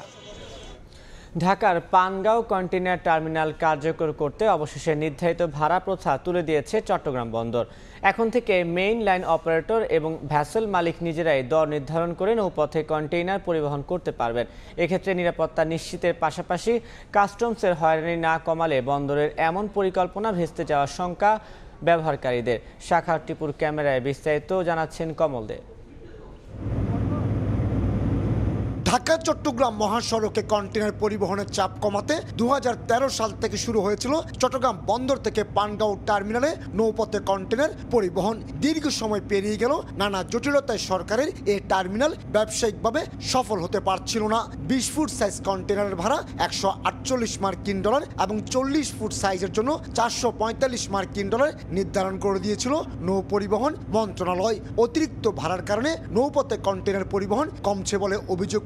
ঢাকার পানগাঁও কন্টেইনার টার্মিনাল কার্যকর করতে অবশেষে নির্ধারিত ভাড়া প্রথা তুলে দিয়েছে চট্টগ্রাম বন্দর। এখন থেকে মেইন লাইন অপারেটর এবং ভ্যাসেল মালিক নিজেরাই দর নির্ধারণ করে নৌপথে কন্টেইনার পরিবহন করতে পারবেন। এক্ষেত্রে নিরাপত্তা নিশ্চিতের পাশাপাশি কাস্টমসের হয়রানি না কমালে বন্দরের এমন পরিকল্পনা ভেস্তে যাওয়ার শঙ্কা ব্যবহারকারীদের। শাখা টিপুর ক্যামেরায় বিস্তারিত জানাচ্ছেন কমল দে। ঢাকা চট্টগ্রাম মহাসড়কে কন্টেনার পরিবহনের চাপ কমাতে ২০১৩ সাল থেকে শুরু হয়েছিল চট্টগ্রাম বন্দর থেকে পানগাঁও টার্মিনালে নৌপথে কন্টেনার পরিবহন। দীর্ঘ সময় পেরিয়ে গেল, নানা জটিলতায় সরকারের এই টার্মিনাল ব্যবসায়িকভাবে সফল হতে পারছিল না। ২০ ফুট সাইজ কন্টেনারের ভাড়া ১৪৮ মার্কিন ডলার এবং ৪০ ফুট সাইজের জন্য ৪৪৫ মার্কিন ডলার নির্ধারণ করে দিয়েছিল নৌ পরিবহন মন্ত্রণালয়। অতিরিক্ত ভাড়ার কারণে নৌপথে কন্টেনার পরিবহন কমছে বলে অভিযোগ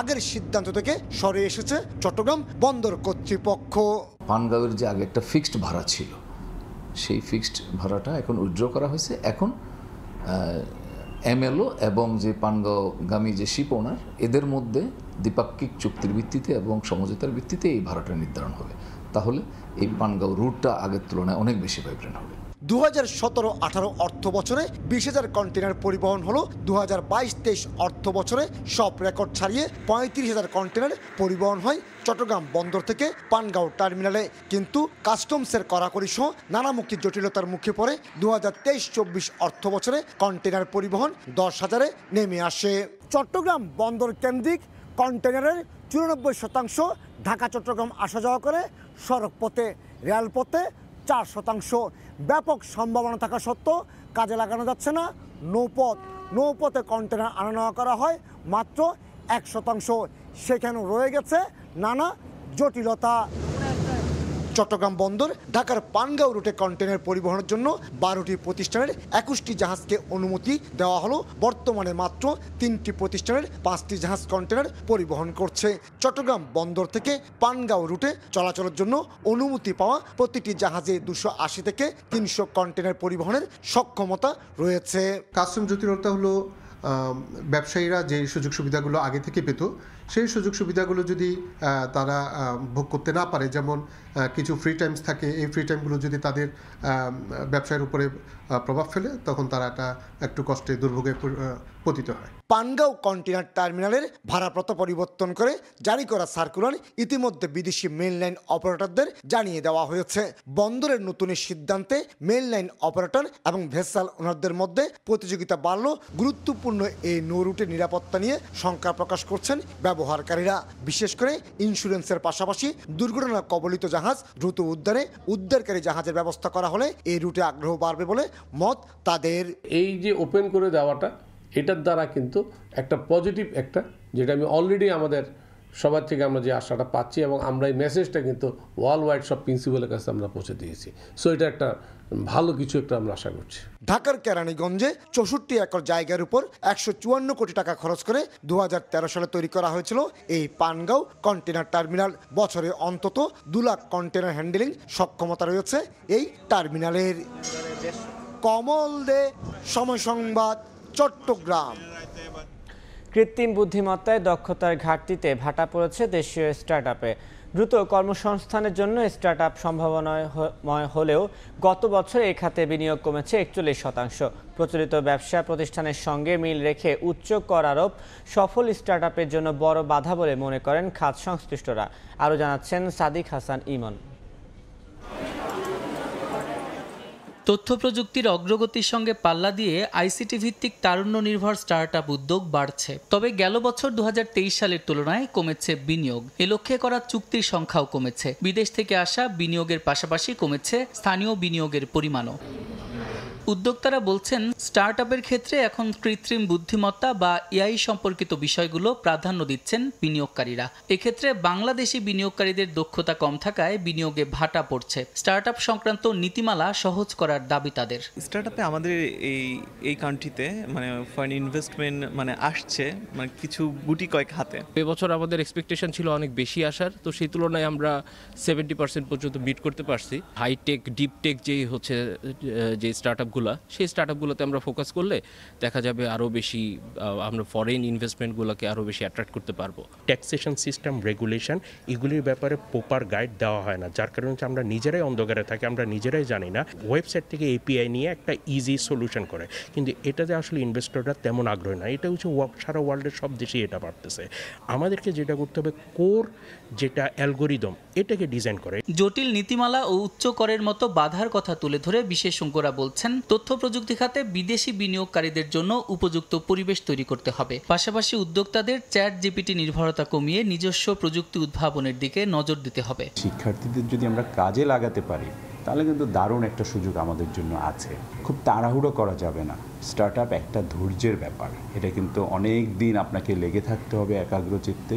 আগের সিদ্ধান্ত থেকে সরে এসেছে চট্টগ্রাম বন্দর কর্তৃপক্ষ। পানগাঁওয়ের যে আগে একটা ফিক্সড ভাড়া ছিল, সেই ফিক্সড ভাড়াটা এখন উইথড্র করা হয়েছে। এখন এমএলও এবং যে পানগাঁওগামী যে শিপ ওনার, এদের মধ্যে দ্বিপাক্ষিক চুক্তির ভিত্তিতে এবং সমঝোতার ভিত্তিতে এই ভাড়াটা নির্ধারণ হবে। তাহলে এই পানগাঁও রুটটা আগের তুলনায় অনেক বেশি ভাইব্রেন্ট হবে। ২০১৭-১৮ অর্থ বছরে ২০,০০০ কন্টেনার পরিবহন হলো। ২০২২-২৩ অর্থ বছরে সব রেকর্ড ছাড়িয়ে ৩৫,০০০ কন্টেনার পরিবহন হয় চট্টগ্রাম বন্দর থেকে পানগাঁও টার্মিনালে। কিন্তু কাস্টমসের কড়াকড়ি সহ নানামুখী জটিলতার মুখে পড়ে ২০২৩-২৪ অর্থ বছরে কন্টেনার পরিবহন ১০,০০০-এ নেমে আসে। চট্টগ্রাম বন্দর কেন্দ্রিক কন্টেনারের ৯৪% ঢাকা চট্টগ্রাম আসা যাওয়া করে সড়ক পথে, রেলপথে ৪%। ব্যাপক সম্ভাবনা থাকা সত্ত্বেও কাজে লাগানো যাচ্ছে না নৌপথ। নৌপথে কন্টেনার আনা নেওয়া করা হয় মাত্র ১%। সেখানেও রয়ে গেছে নানা জটিলতা। চট্টগ্রাম বন্দর ঢাকার পানগাঁও রুটে কন্টেনার পরিবহনের জন্য ১২টি প্রতিষ্ঠানের ২১টি জাহাজকে অনুমতি দেওয়া হলো। বর্তমানে মাত্র ৩টি প্রতিষ্ঠানের ৫টি জাহাজ কন্টেনার পরিবহন করছে। চট্টগ্রাম বন্দর থেকে পানগাঁও রুটে চলাচলের জন্য অনুমতি পাওয়া প্রতিটি জাহাজে ২৮০ থেকে ৩০০ কন্টেনার পরিবহনের সক্ষমতা রয়েছে। কাস্টম জটিলতা হলো ব্যবসায়ীরা যে সুযোগ সুবিধাগুলো আগে থেকে পেত সেই সুযোগ সুবিধাগুলো যদি তারা ভোগ করতে না পারে, যেমন কিছু ফ্রি টাইমস থাকে, এই ফ্রি টাইমগুলো যদি তাদের ব্যবসায়ের উপরে প্রভাব ফেলে, তখন তারা একটু কষ্টে দুর্ভোগে পতিত হয়। পানগাঁও কন্টেইনার টার্মিনালের ভাড়াপত্র পরিবর্তন করে জারি করা সার্কুলার ইতিমধ্যে বিদেশি মেইন লাইন অপারেটরদের জানিয়ে দেওয়া হয়েছে। বন্দরের নতুন সিদ্ধান্তে মেইন লাইন অপারেটর এবং ভেসাল ওনারদের মধ্যে প্রতিযোগিতা বাড়ল। গুরুত্বপূর্ণ এই নৌ রুটের নিরাপত্তা নিয়ে শঙ্কা প্রকাশ করছেন ব্যবহারকারীরা। বিশেষ করে ইন্স্যুরেন্সের পাশাপাশি দুর্ঘটনা কবলিত জাহাজ দ্রুত উদ্ধারকারী জাহাজের ব্যবস্থা করা হলে এই রুটে আগ্রহ বাড়বে বলে মত তাদের। এই যে ওপেন করে দেওয়াটা, এটার দ্বারা কিন্তু একটা পজিটিভ যেটা আমি অলরেডি আমাদের সবার থেকে আমরা যে আশাটা পাচ্ছি, এবং আমরা এই মেসেজটা কিন্তু ওয়ার্ল্ড ওয়াইড সব প্রিন্সিপালের কাছে আমরা পৌঁছে দিয়েছি। সো এটা একটা ভালো কিছু আমরা আশা করছি। ঢাকার কেরানীগঞ্জে 64 একর জায়গার উপর 154 কোটি টাকা খরচ করে 2013 সালে তৈরি করা হয়েছিল এই পানগাঁও কন্টেইনার টার্মিনাল। বছরে অন্তত 2 লাখ কন্টেইনার হ্যান্ডেলিং সক্ষমতা রয়েছে এই টার্মিনালের। কমল দে, সময় সংবাদ, চট্টগ্রাম। কৃত্রিম বুদ্ধিমত্তায় দক্ষতার ঘাটতিতে ভাটা পড়েছে দেশীয় স্টার্টআপে। দ্রুত কর্মসংস্থানের জন্য স্টার্টআপ সম্ভাবনাময় হলেও গত বছর এই খাতে বিনিয়োগ কমেছে 41%। প্রচলিত ব্যবসা প্রতিষ্ঠানের সঙ্গে মিল রেখে উচ্চ কর আরোপ সফল স্টার্টআপের জন্য বড় বাধা বলে মনে করেন খাত সংশ্লিষ্টরা। আরও জানাচ্ছেন সাদিক হাসান ইমন। তথ্য প্রযুক্তির অগ্রগতির সঙ্গে পাল্লা দিয়ে আইসিটি ভিত্তিক তারুণ্য নির্ভর স্টার্টআপ উদ্যোগ বাড়ছে। তবে গেল বছর 2023 সালের তুলনায় কমেছে বিনিয়োগ। এ লক্ষ্যে করা চুক্তির সংখ্যাও কমেছে। বিদেশ থেকে আসা বিনিয়োগের পাশাপাশি কমেছে স্থানীয় বিনিয়োগের পরিমাণও। উদ্যোক্তারা বলছেন, স্টার্টআপের ক্ষেত্রে এখন কৃত্রিম বুদ্ধিমত্তা বা এআই সম্পর্কিত বিষয়গুলো প্রাধান্য দিচ্ছেন বিনিয়োগকারীরা। এক্ষেত্রে বাংলাদেশি বিনিয়োগকারীদের দক্ষতা কম থাকায় বিনিয়োগে ভাটা পড়ছে। স্টার্টআপ সংক্রান্ত নীতিমালা সহজ করার দাবি তাদের। স্টার্টআপে আমাদের এই কান্ট্রিতে ফরেন ইনভেস্টমেন্ট আসছে কিছু গুটি কয়েক হাতে। এবছর আমাদের এক্সপেকটেশন ছিল অনেক বেশি আসার, তো সেই তুলনায় আমরা 70% পর্যন্ত বিট করতে পারছি। হাইটেক ডিপটেক যে স্টার্টআপগুলো, সেই স্টার্টআপগুলোতে আমরা ফোকাস করলে দেখা যাবে আরও বেশি আমরা ফরেন ইনভেস্টমেন্টগুলোকে আরও বেশি অ্যাট্রাক্ট করতে পারবো। ট্যাক্সেশন সিস্টেম, রেগুলেশন, এগুলির ব্যাপারে প্রপার গাইড দেওয়া হয় না, যার কারণে আমরা নিজেরাই অন্ধকারে থাকি, আমরা নিজেরাই জানি না। ওয়েবসাইট থেকে এপিআই নিয়ে একটা ইজি সলিউশন করে, কিন্তু এটাতে আসলে ইনভেস্টররা তেমন আগ্রহী না। এটা হচ্ছে সারা ওয়ার্ল্ডের সব দেশেই এটা পারতেছে। আমাদেরকে যেটা করতে হবে, কোর যেটা অ্যালগোরিদম, এটাকে ডিজাইন করে। জটিল নীতিমালা ও উচ্চ করের মতো বাধার কথা তুলে ধরে বিশেষজ্ঞরা বলছেন, তথ্য প্রযুক্তি খাতে বিদেশি বিনিয়োগকারীদের জন্য উপযুক্ত পরিবেশ তৈরি করতে হবে। পাশাপাশি উদ্যোক্তাদের চ্যাট জিপিটি নির্ভরতা কমিয়ে নিজস্ব প্রযুক্তি উদ্ভাবনের দিকে নজর দিতে হবে। শিক্ষার্থীদের যদি আমরা কাজে লাগাতে পারি, তাহলে কিন্তু দারুণ একটা সুযোগ আমাদের জন্য আছে। খুব তাড়াহুড়ো করা যাবে না। স্টার্টআপ একটা ধৈর্যের ব্যাপার, এটা কিন্তু অনেক দিন আপনাকে লেগে থাকতে হবে একাগ্রচিত্তে।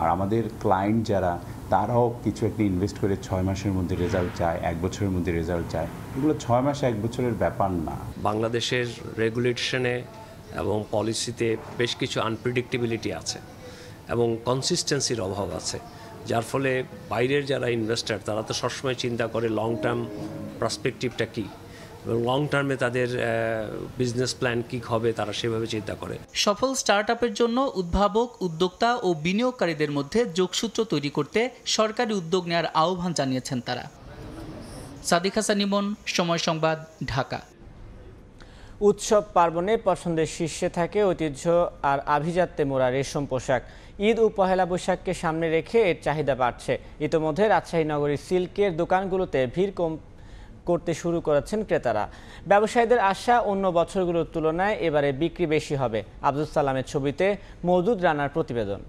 আর আমাদের ক্লায়েন্ট যারা, তারাও কিছু একটা ইনভেস্ট করে 6 মাসের মধ্যে রেজাল্ট চায়, 1 বছরের মধ্যে রেজাল্ট চায়। এগুলো 6 মাস 1 বছরের ব্যাপার না। বাংলাদেশের রেগুলেশনে এবং পলিসিতে বেশ কিছু আনপ্রেডিক্টেবিলিটি আছে এবং কনসিস্টেন্সির অভাব আছে, যার ফলে বাইরের যারা ইনভেস্টার, তারা তো সবসময় চিন্তা করে লং টার্ম পার্সপেক্টিভটা কী এবং লং টার্মে তাদের বিজনেস প্ল্যান কী হবে, তারা সেভাবে চিন্তা করে। সফল স্টার্টআপের জন্য উদ্ভাবক, উদ্যোক্তা ও বিনিয়োগকারীদের মধ্যে যোগসূত্র তৈরি করতে সরকারি উদ্যোগ নেওয়ার আহ্বান জানিয়েছেন তারা। সাদিক হাসান ইমন, সময় সংবাদ, ঢাকা। উৎসব পার্বণে পছন্দের শীর্ষে থাকে ঐতিহ্য আর আভিজাত্যে মোড়া রেশম পোশাক। ঈদ ও পহেলা বৈশাখকে সামনে রেখে এর চাহিদা বাড়ছে। ইতোমধ্যে রাজশাহী নগরীর সিল্কের দোকানগুলোতে ভিড় করতে শুরু করেছেন ক্রেতারা। ব্যবসায়ীদের আশা, অন্য বছরগুলোর তুলনায় এবারে বিক্রি বেশি হবে। আব্দুল সালামের ছবিতে মওদুদ রানার প্রতিবেদন।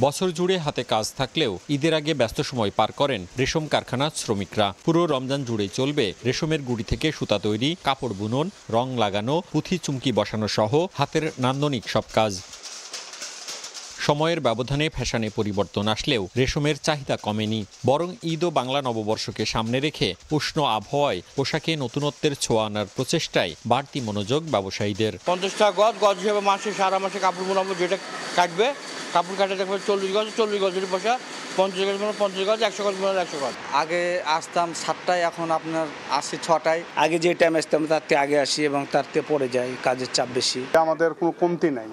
বছর জুড়ে হাতে কাজ থাকলেও ঈদের আগে ব্যস্ত সময় পার করেন রেশম কারখানার শ্রমিকরা। পুরো রমজান জুড়েই চলবে রেশমের গুঁড়ি থেকে সুতা তৈরি, কাপড় বুনন, রং লাগানো, পুঁথি চুমকি বসানো সহ হাতের নান্দনিক সব কাজ। সময়ের ব্যবধানে ফ্যাশনে পরিবর্তন আসলেও রেশমের চাহিদা কমেনি, বরং ঈদ ও বাংলা নববর্ষকে সামনে রেখে উষ্ণ আবহাওয়ায় পোশাকে নতুনত্বের ছোঁয়া আনার প্রচেষ্টায় বাড়তি মনোযোগ ব্যবসায়ীদের। 50 টাকা গজ হিসেবে মাসে সারা মাসে কাপড় বোনাবো, যেটা কাটবে কাপড় কাটে দেখবে 40 গজের পয়সা, 50 গজ 50 গজ, 100 গজ 100 গজ। আগে আসতাম 7টায়, এখন আপনার আসি 6টায়। আগে যে টাইম আসতাম তার থেকে আগে আসি এবং তার থেকে পরে যাই, কাজের চাপ বেশি। আমাদের কোনো কমতি নাই,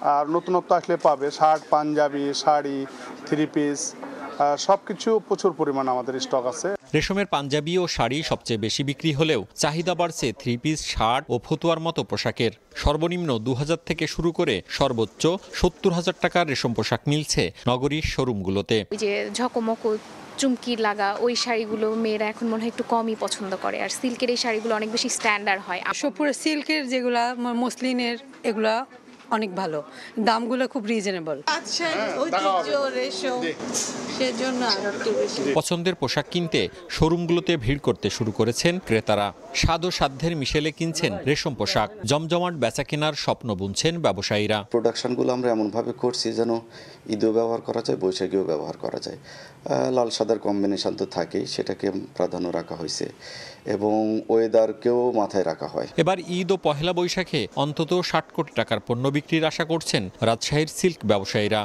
আর নতুনত্ব আসলে পাবে, shirt, panjabi, sari, three piece সব কিছু প্রচুর পরিমাণ আমাদের স্টক আছে। রেশমের পাঞ্জাবি ও শাড়ি সবচেয়ে বেশি বিক্রি হলেও চাহিদা বাড়ছে থ্রি পিস, শার্ট ও ফতুয়ার মতো পোশাকের। সর্বনিম্ন ২,০০০ থেকে শুরু করে সর্বোচ্চ ৭০,০০০ টাকার রেশম পোশাক মিলছে নগরীর শোরুমগুলোতে। যে ঝকমকো চুমকি লাগা ওই শাড়িগুলো মেয়েরা এখন মনে হয় একটু কমই পছন্দ করে, আর সিল্কের এই শাড়িগুলো অনেক বেশি স্ট্যান্ডার্ড হয়। পুরো সিল্কের যেগুলা মসলিনের এগুলা অনেক ভালো, দামগুলো খুব রিজনেবল। পছন্দের পোশাক কিনতে শোরুমগুলোতে ভিড় করতে শুরু করেছেন ক্রেতারা। স্বাদ ও সাধ্যের মিশেলে কিনছেন রেশম পোশাক। জমজমাট বেচা কেনার স্বপ্ন বুনছেন ব্যবসায়ীরা। প্রোডাকশনগুলো আমরা এমনভাবে করছি যেন ঈদেও ব্যবহার করা যায়, বৈশাখীও ব্যবহার করা যায়। লাল সাদার কম্বিনেশন তো থাকেই, সেটাকে প্রাধান্য রাখা হয়েছে এবং ওয়েদারকেও মাথায় রাখা হয়। এবার ঈদ ও পহেলা বৈশাখে অন্তত ৬০ কোটি টাকার পণ্য বিক্রির আশা করছেন রাজশাহীর সিল্ক ব্যবসায়ীরা।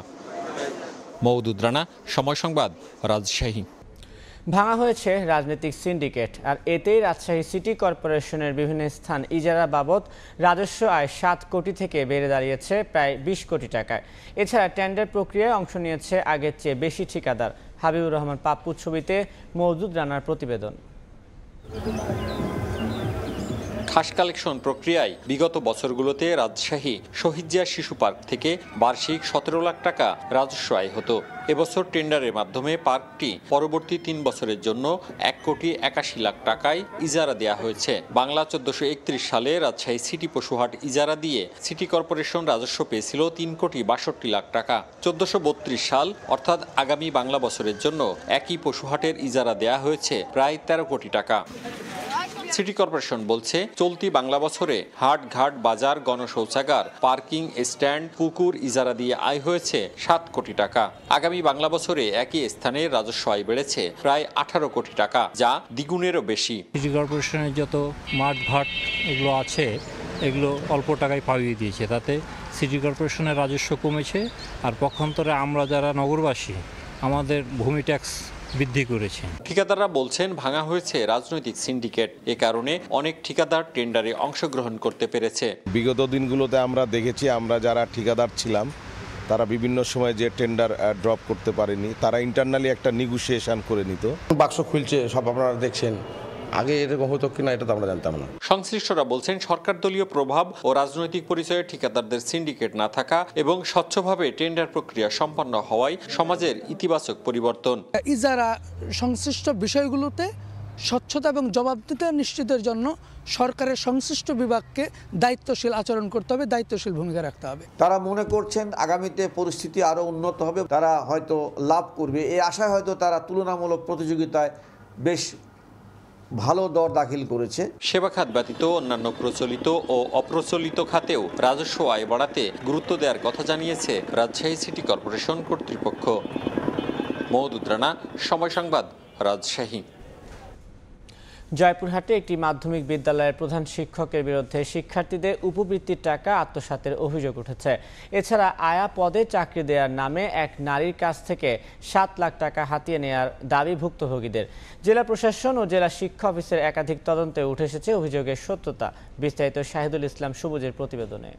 মওদুদ রানা, সময় সংবাদ, রাজশাহী। ভাঙা হয়েছে রাজনৈতিক সিন্ডিকেট, আর এতেই রাজশাহী সিটি কর্পোরেশনের বিভিন্ন স্থান ইজারা বাবদ রাজস্ব আয় ৭ কোটি থেকে বেড়ে দাঁড়িয়েছে প্রায় ২০ কোটি টাকায়। এছাড়া টেন্ডার প্রক্রিয়ায় অংশ নিয়েছে আগের চেয়ে বেশি ঠিকাদার। হাবিবুর রহমান পাপ্পু ছবিতে মওদুদ রানার প্রতিবেদন। খাস কালেকশন প্রক্রিয়ায় বিগত বছরগুলোতে রাজশাহী শহীদ জিয়া শিশু পার্ক থেকে বার্ষিক ১৭ লাখ টাকা রাজস্ব আয় হতো। এবছর টেন্ডারের মাধ্যমে পার্কটি পরবর্তী ৩ বছরের জন্য ১ কোটি ৮১ লাখ টাকায় ইজারা দেওয়া হয়েছে। বাংলা ১৪৩১ সালে রাজশাহী সিটি পশুহাট ইজারা দিয়ে সিটি কর্পোরেশন রাজস্ব পেয়েছিল ৩ কোটি ৬২ লাখ টাকা। ১৪৩২ সাল অর্থাৎ আগামী বাংলা বছরের জন্য একই পশুহাটের ইজারা দেওয়া হয়েছে প্রায় ১৩ কোটি টাকা। সিটি কর্পোরেশন বলছে চলতি বাংলা বছরে হাট, ঘাট, বাজার, গণশৌচাগার, পার্কিং স্ট্যান্ড, পুকুর ইজারা দিয়ে আয় হয়েছে ৭ কোটি টাকা। আগামী বাংলা বছরে একই স্থানে রাজস্ব আয় বেড়েছে প্রায় ১৮ কোটি টাকা, যা দ্বিগুণেরও বেশি। সিটি কর্পোরেশনের যত মাঠ ঘাট এগুলো আছে এগুলো অল্প টাকায় পাইয়ে দিয়েছে, তাতে সিটি কর্পোরেশনের রাজস্ব কমেছে। আর পক্ষান্তরে আমরা যারা নগরবাসী আমাদের ভূমি ট্যাক্স বৃদ্ধি করেছে। ঠিকাদাররা বলছেন ভাঙা হয়েছে রাজনৈতিক সিন্ডিকেট, এ কারণে অনেক ঠিকাদার টেন্ডারে অংশগ্রহণ করতে পেরেছে। বিগত দিনগুলোতে আমরা দেখেছি, আমরা যারা ঠিকাদার ছিলাম তারা বিভিন্ন সময় যে টেন্ডার ড্রপ করতে পারেনি, তারা ইন্টারনালি একটা নেগোসিয়েশন করে নিত। বাক্স খুলছে সব, আপনারা দেখছেন, আগে এরকম হতো কিনা এটা তো আমরা জানতাম না। সংশ্লিষ্টরা বলছেন সরকার দলীয় প্রভাব ও রাজনৈতিক পরিচয়ে ঠিকাদারদের সিন্ডিকেট না থাকা এবং স্বচ্ছভাবে টেন্ডার প্রক্রিয়া সম্পন্ন হওয়ায় সমাজের ইতিবাচক পরিবর্তন। ইজারা সংশ্লিষ্ট বিষয়গুলোতে স্বচ্ছতা এবং জবাবদিহিতা নিশ্চিতের জন্য সরকারের সংশ্লিষ্ট বিভাগকে দায়িত্বশীল আচরণ করতে হবে, দায়িত্বশীল ভূমিকা রাখতে হবে। তারা মনে করছেন আগামীতে পরিস্থিতি আরও উন্নত হবে, তারা হয়তো লাভ করবে, এই আশায় হয়তো তারা তুলনামূলক প্রতিযোগিতায় বেশ ভালো দর দাখিল করেছে। সেবা খাত ব্যতীত অন্যান্য প্রচলিত ও অপ্রচলিত খাতেও রাজস্ব আয় বাড়াতে গুরুত্ব দেওয়ার কথা জানিয়েছে রাজশাহী সিটি কর্পোরেশন কর্তৃপক্ষ। মওদুদ রানা, সময় সংবাদ, রাজশাহী। জয়পুরহাটে একটি মাধ্যমিক বিদ্যালয়ের প্রধান শিক্ষকের বিরুদ্ধে শিক্ষার্থীদের উপবৃত্তির টাকা আত্মসাতের অভিযোগ উঠেছে। এছাড়া আয়া পদে চাকরি দেওয়ার নামে এক নারীর কাছ থেকে ৭ লাখ টাকা হাতিয়ে নেওয়ার দাবি ভুক্তভোগীদের। জেলা প্রশাসন ও জেলা শিক্ষা অফিসের একাধিক তদন্তে উঠে এসেছে অভিযোগের সত্যতা। বিস্তারিত শাহিদুল ইসলাম সবুজের প্রতিবেদনে।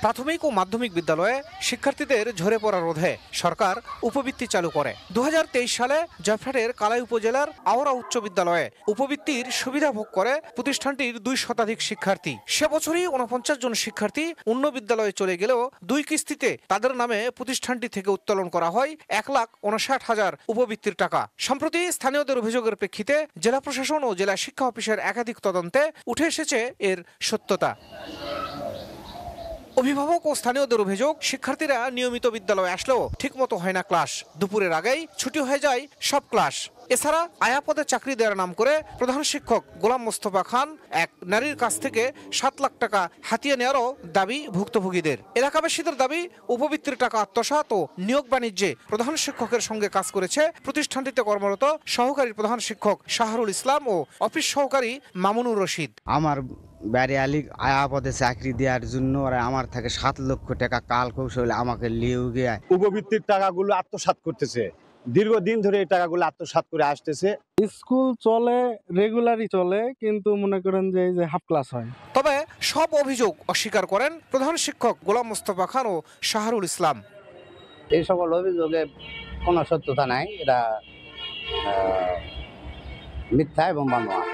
প্রাথমিক ও মাধ্যমিক বিদ্যালয়ে শিক্ষার্থীদের ঝরে পড়া রোধে সরকার উপবৃত্তি চালু করে। ২০২৩ সালে জয়পুরহাটের কালাই উপজেলার আওড়া উচ্চ বিদ্যালয়ে উপবৃত্তির সুবিধা ভোগ করে প্রতিষ্ঠানটির ২ শতাধিক শিক্ষার্থী। সে বছরই ৪৯ জন শিক্ষার্থী অন্য বিদ্যালয়ে চলে গেলেও ২ কিস্তিতে তাদের নামে প্রতিষ্ঠানটি থেকে উত্তোলন করা হয় ১,৫৯,০০০ উপবৃত্তির টাকা। সম্প্রতি স্থানীয়দের অভিযোগের প্রেক্ষিতে জেলা প্রশাসন ও জেলা শিক্ষা অফিসের একাধিক তদন্তে উঠে এসেছে এর সত্যতা। অভিভাবক ও স্থানীয়দের অভিযোগ, শিক্ষার্থীরা নিয়মিত বিদ্যালয়ে আসলেও ঠিকমতো হয় না ক্লাস। দুপুরের আগেই ছুটি হয়ে যায় সব ক্লাস। এছাড়া আয়া পদে চাকরি দেওয়ার নাম করে প্রধান শিক্ষক গোলাম মোস্তফা খান এক নারীর কাছ থেকে ৭ লাখ টাকা হাতিয়ে নেওয়ারও দাবি ভুক্তভোগীদের। এলাকাবাসীদের দাবি, উপবৃত্তির টাকা আত্মসাৎ ও নিয়োগ বাণিজ্যে প্রধান শিক্ষকের সঙ্গে কাজ করেছে প্রতিষ্ঠানটিতে কর্মরত সহকারী প্রধান শিক্ষক শাহরুল ইসলাম ও অফিস সহকারী মামুনুর রশিদ। আমার বাড়ি আলী আয়া পদে চাকরি দেওয়ার জন্য ওরা আমার থেকে ৭ লক্ষ টাকা কাল কৌশলে আমাকে লিয়েও গিয়ে উপবৃত্তির টাকাগুলো আত্মসাৎ করতেছে। দীর্ঘদিন ধরে এই টাকাগুলো আত্মসাৎ করে আসতেছে। স্কুল চলে, রেগুলারই চলে, কিন্তু মনে করেন যে হাফ ক্লাস হয়। তবে সব অভিযোগ অস্বীকার করেন প্রধান শিক্ষক গোলাম মোস্তফা খান ও শাহরুল ইসলাম। এই সকল অভিযোগে কোনো সত্যতা নাই, এটা মিথ্যা এবং বানোয়াট।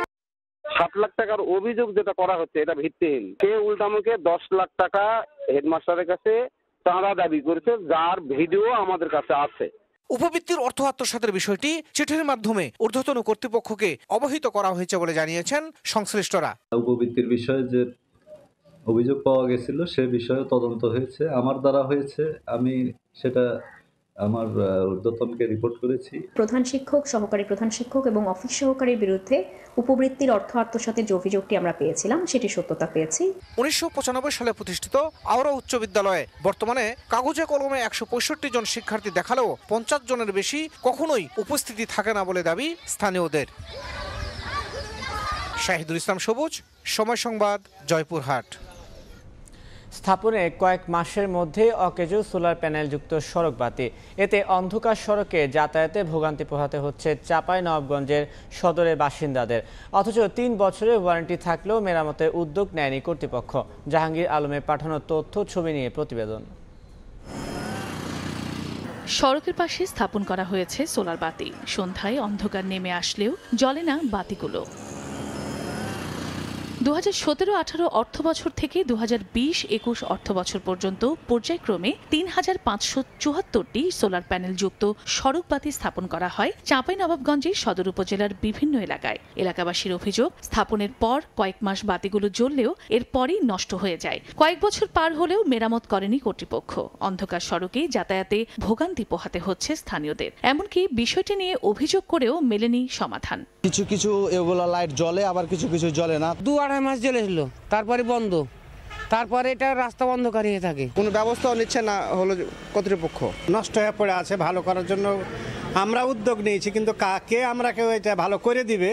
7 লাখ টাকার অভিযোগ যেটা করা হচ্ছে এটা ভিত্তিহীন। সে উল্টামুখে 10 লাখ টাকা হেডমাস্টারের কাছে চাঁদা দাবি করেছে, যার ভিডিও আমাদের কাছে আছে। উপবৃত্তির অর্থ আত্মসাতের বিষয়টি চিঠির মাধ্যমে ঊর্ধ্বতন কর্তৃপক্ষকে অবহিত করা হয়েছে বলে জানিয়েছেন সংশ্লিষ্টরা। উপবৃত্তির বিষয়ে যে অভিযোগ পাওয়া গেছিল সে বিষয়ে তদন্ত হয়েছে, আমার দ্বারা হয়েছে, আমি সেটা আমার ঊর্ধ্বতনকে রিপোর্ট করেছি। প্রধান শিক্ষক, সহকারী প্রধান শিক্ষক এবং অফিস সহকারীর বিরুদ্ধে উপবৃত্তির অর্থ আত্মসাতের যে অভিযোগটি আমরা পেয়েছিলাম সেটি সত্যতা পেয়েছি। 1995 সালে প্রতিষ্ঠিত আওড়া উচ্চ বিদ্যালয়ে বর্তমানে কাগজে কলমে 165 জন শিক্ষার্থী দেখালেও 50 জনের বেশি কখনোই উপস্থিতি থাকে না বলে দাবি স্থানীয়দের। শাহিদুল ইসলাম সবুজ, সময় সংবাদ, জয়পুরহাট। স্থাপনে কয়েক মাসের মধ্যে অকেজো সোলার প্যানেলযুক্ত সড়ক বাতি, এতে অন্ধকার সড়কে যাতায়াতে ভোগান্তি পোহাতে হচ্ছে চাঁপাইনবাবগঞ্জের সদরের বাসিন্দাদের। অথচ 3 বছরের ওয়ারেন্টি থাকলেও মেরামতের উদ্যোগ নেয়নি কর্তৃপক্ষ। জাহাঙ্গীর আলমের পাঠানো তথ্য ছবি নিয়ে প্রতিবেদন। সড়কের পাশে স্থাপন করা হয়েছে সোলার বাতি। সন্ধ্যায় অন্ধকার নেমে আসলেও জ্বলে না বাতিগুলো। 2017-18 অর্থবছর থেকে 2020-21 অর্থবছর পর্যন্ত পর্যায়ক্রমে 3574টি সোলার প্যানেলযুক্ত সড়ক বাতি স্থাপন করা হয় চাঁপাইনবাবগঞ্জের সদর উপজেলার বিভিন্ন এলাকায়। এলাকাবাসীর অভিযোগ, স্থাপনের পর কয়েক মাস বাতিগুলো জ্বললেও এরপরই নষ্ট হয়ে যায়। কয়েক বছর পার হলেও মেরামত করেনি কর্তৃপক্ষ। অন্ধকার সড়কে যাতায়াতে ভোগান্তি পোহাতে হচ্ছে স্থানীয়দের। এমনকি বিষয়টি নিয়ে অভিযোগ করেও মেলেনি সমাধান। কিছু কিছু এগুলো লাইট জ্বলে, আবার কিছু কিছু জ্বলে না। 2-2.5 মাস জ্বলেছিল, তারপরে বন্ধ, তারপরে এটা রাস্তা বন্ধকার হয়ে থাকে। কোনো ব্যবস্থাও নিচ্ছে না হলো কর্তৃপক্ষ। নষ্ট হয়ে পড়ে আছে, ভালো করার জন্য আমরা উদ্যোগ নিয়েছি, কিন্তু কাকে আমরা কেউ এটা ভালো করে দিবে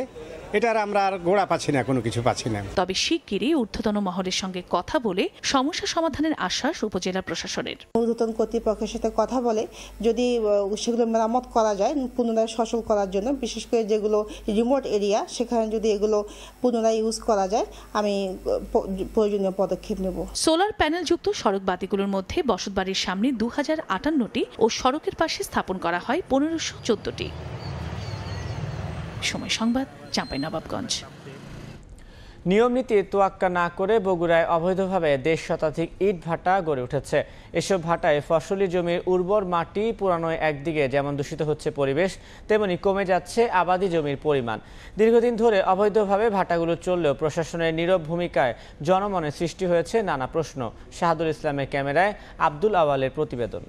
এটার আমরা আর গোড়া পাচ্ছি না, কোনো কিছু পাচ্ছি না। তবে শিগগিরই ঊর্ধ্বতন মহলের সঙ্গে কথা বলে সমস্যা সমাধানের আশ্বাস উপজেলা প্রশাসনের। ঊর্ধ্বতন কর্তৃপক্ষের সাথে কথা বলে যদি সেগুলো মেরামত করা যায় পুনরায় সচল করার জন্য, বিশেষ করে যেগুলো রিমোট এরিয়া সেখানে যদি এগুলো পুনরায় ইউজ করা যায় আমি প্রয়োজনীয় পদক্ষেপ নেব। সোলার প্যানেলযুক্ত সড়ক বাতিগুলোর মধ্যে বসতবাড়ির সামনে 2058টি ও সড়কের পাশে স্থাপন করা হয় 1514টি। সময় সংবাদ, চাঁপাইনবাবগঞ্জ। নিয়ম নীতি তোয়াক্কা না করে বগুড়ায় অবৈধভাবে 1.5 শতাধিক ইট ভাটা গড়ে উঠেছে। এসব ভাটায় ফসলি জমির উর্বর মাটি পুরানোয় একদিকে যেমন দূষিত হচ্ছে পরিবেশ, তেমনি কমে যাচ্ছে আবাদি জমির পরিমাণ। দীর্ঘদিন ধরে অবৈধভাবে ভাটাগুলো চললেও প্রশাসনের নীরব ভূমিকায় জনমনে সৃষ্টি হয়েছে নানা প্রশ্ন। শাহাদুল ইসলামের ক্যামেরায় আব্দুল আওয়ালের প্রতিবেদন।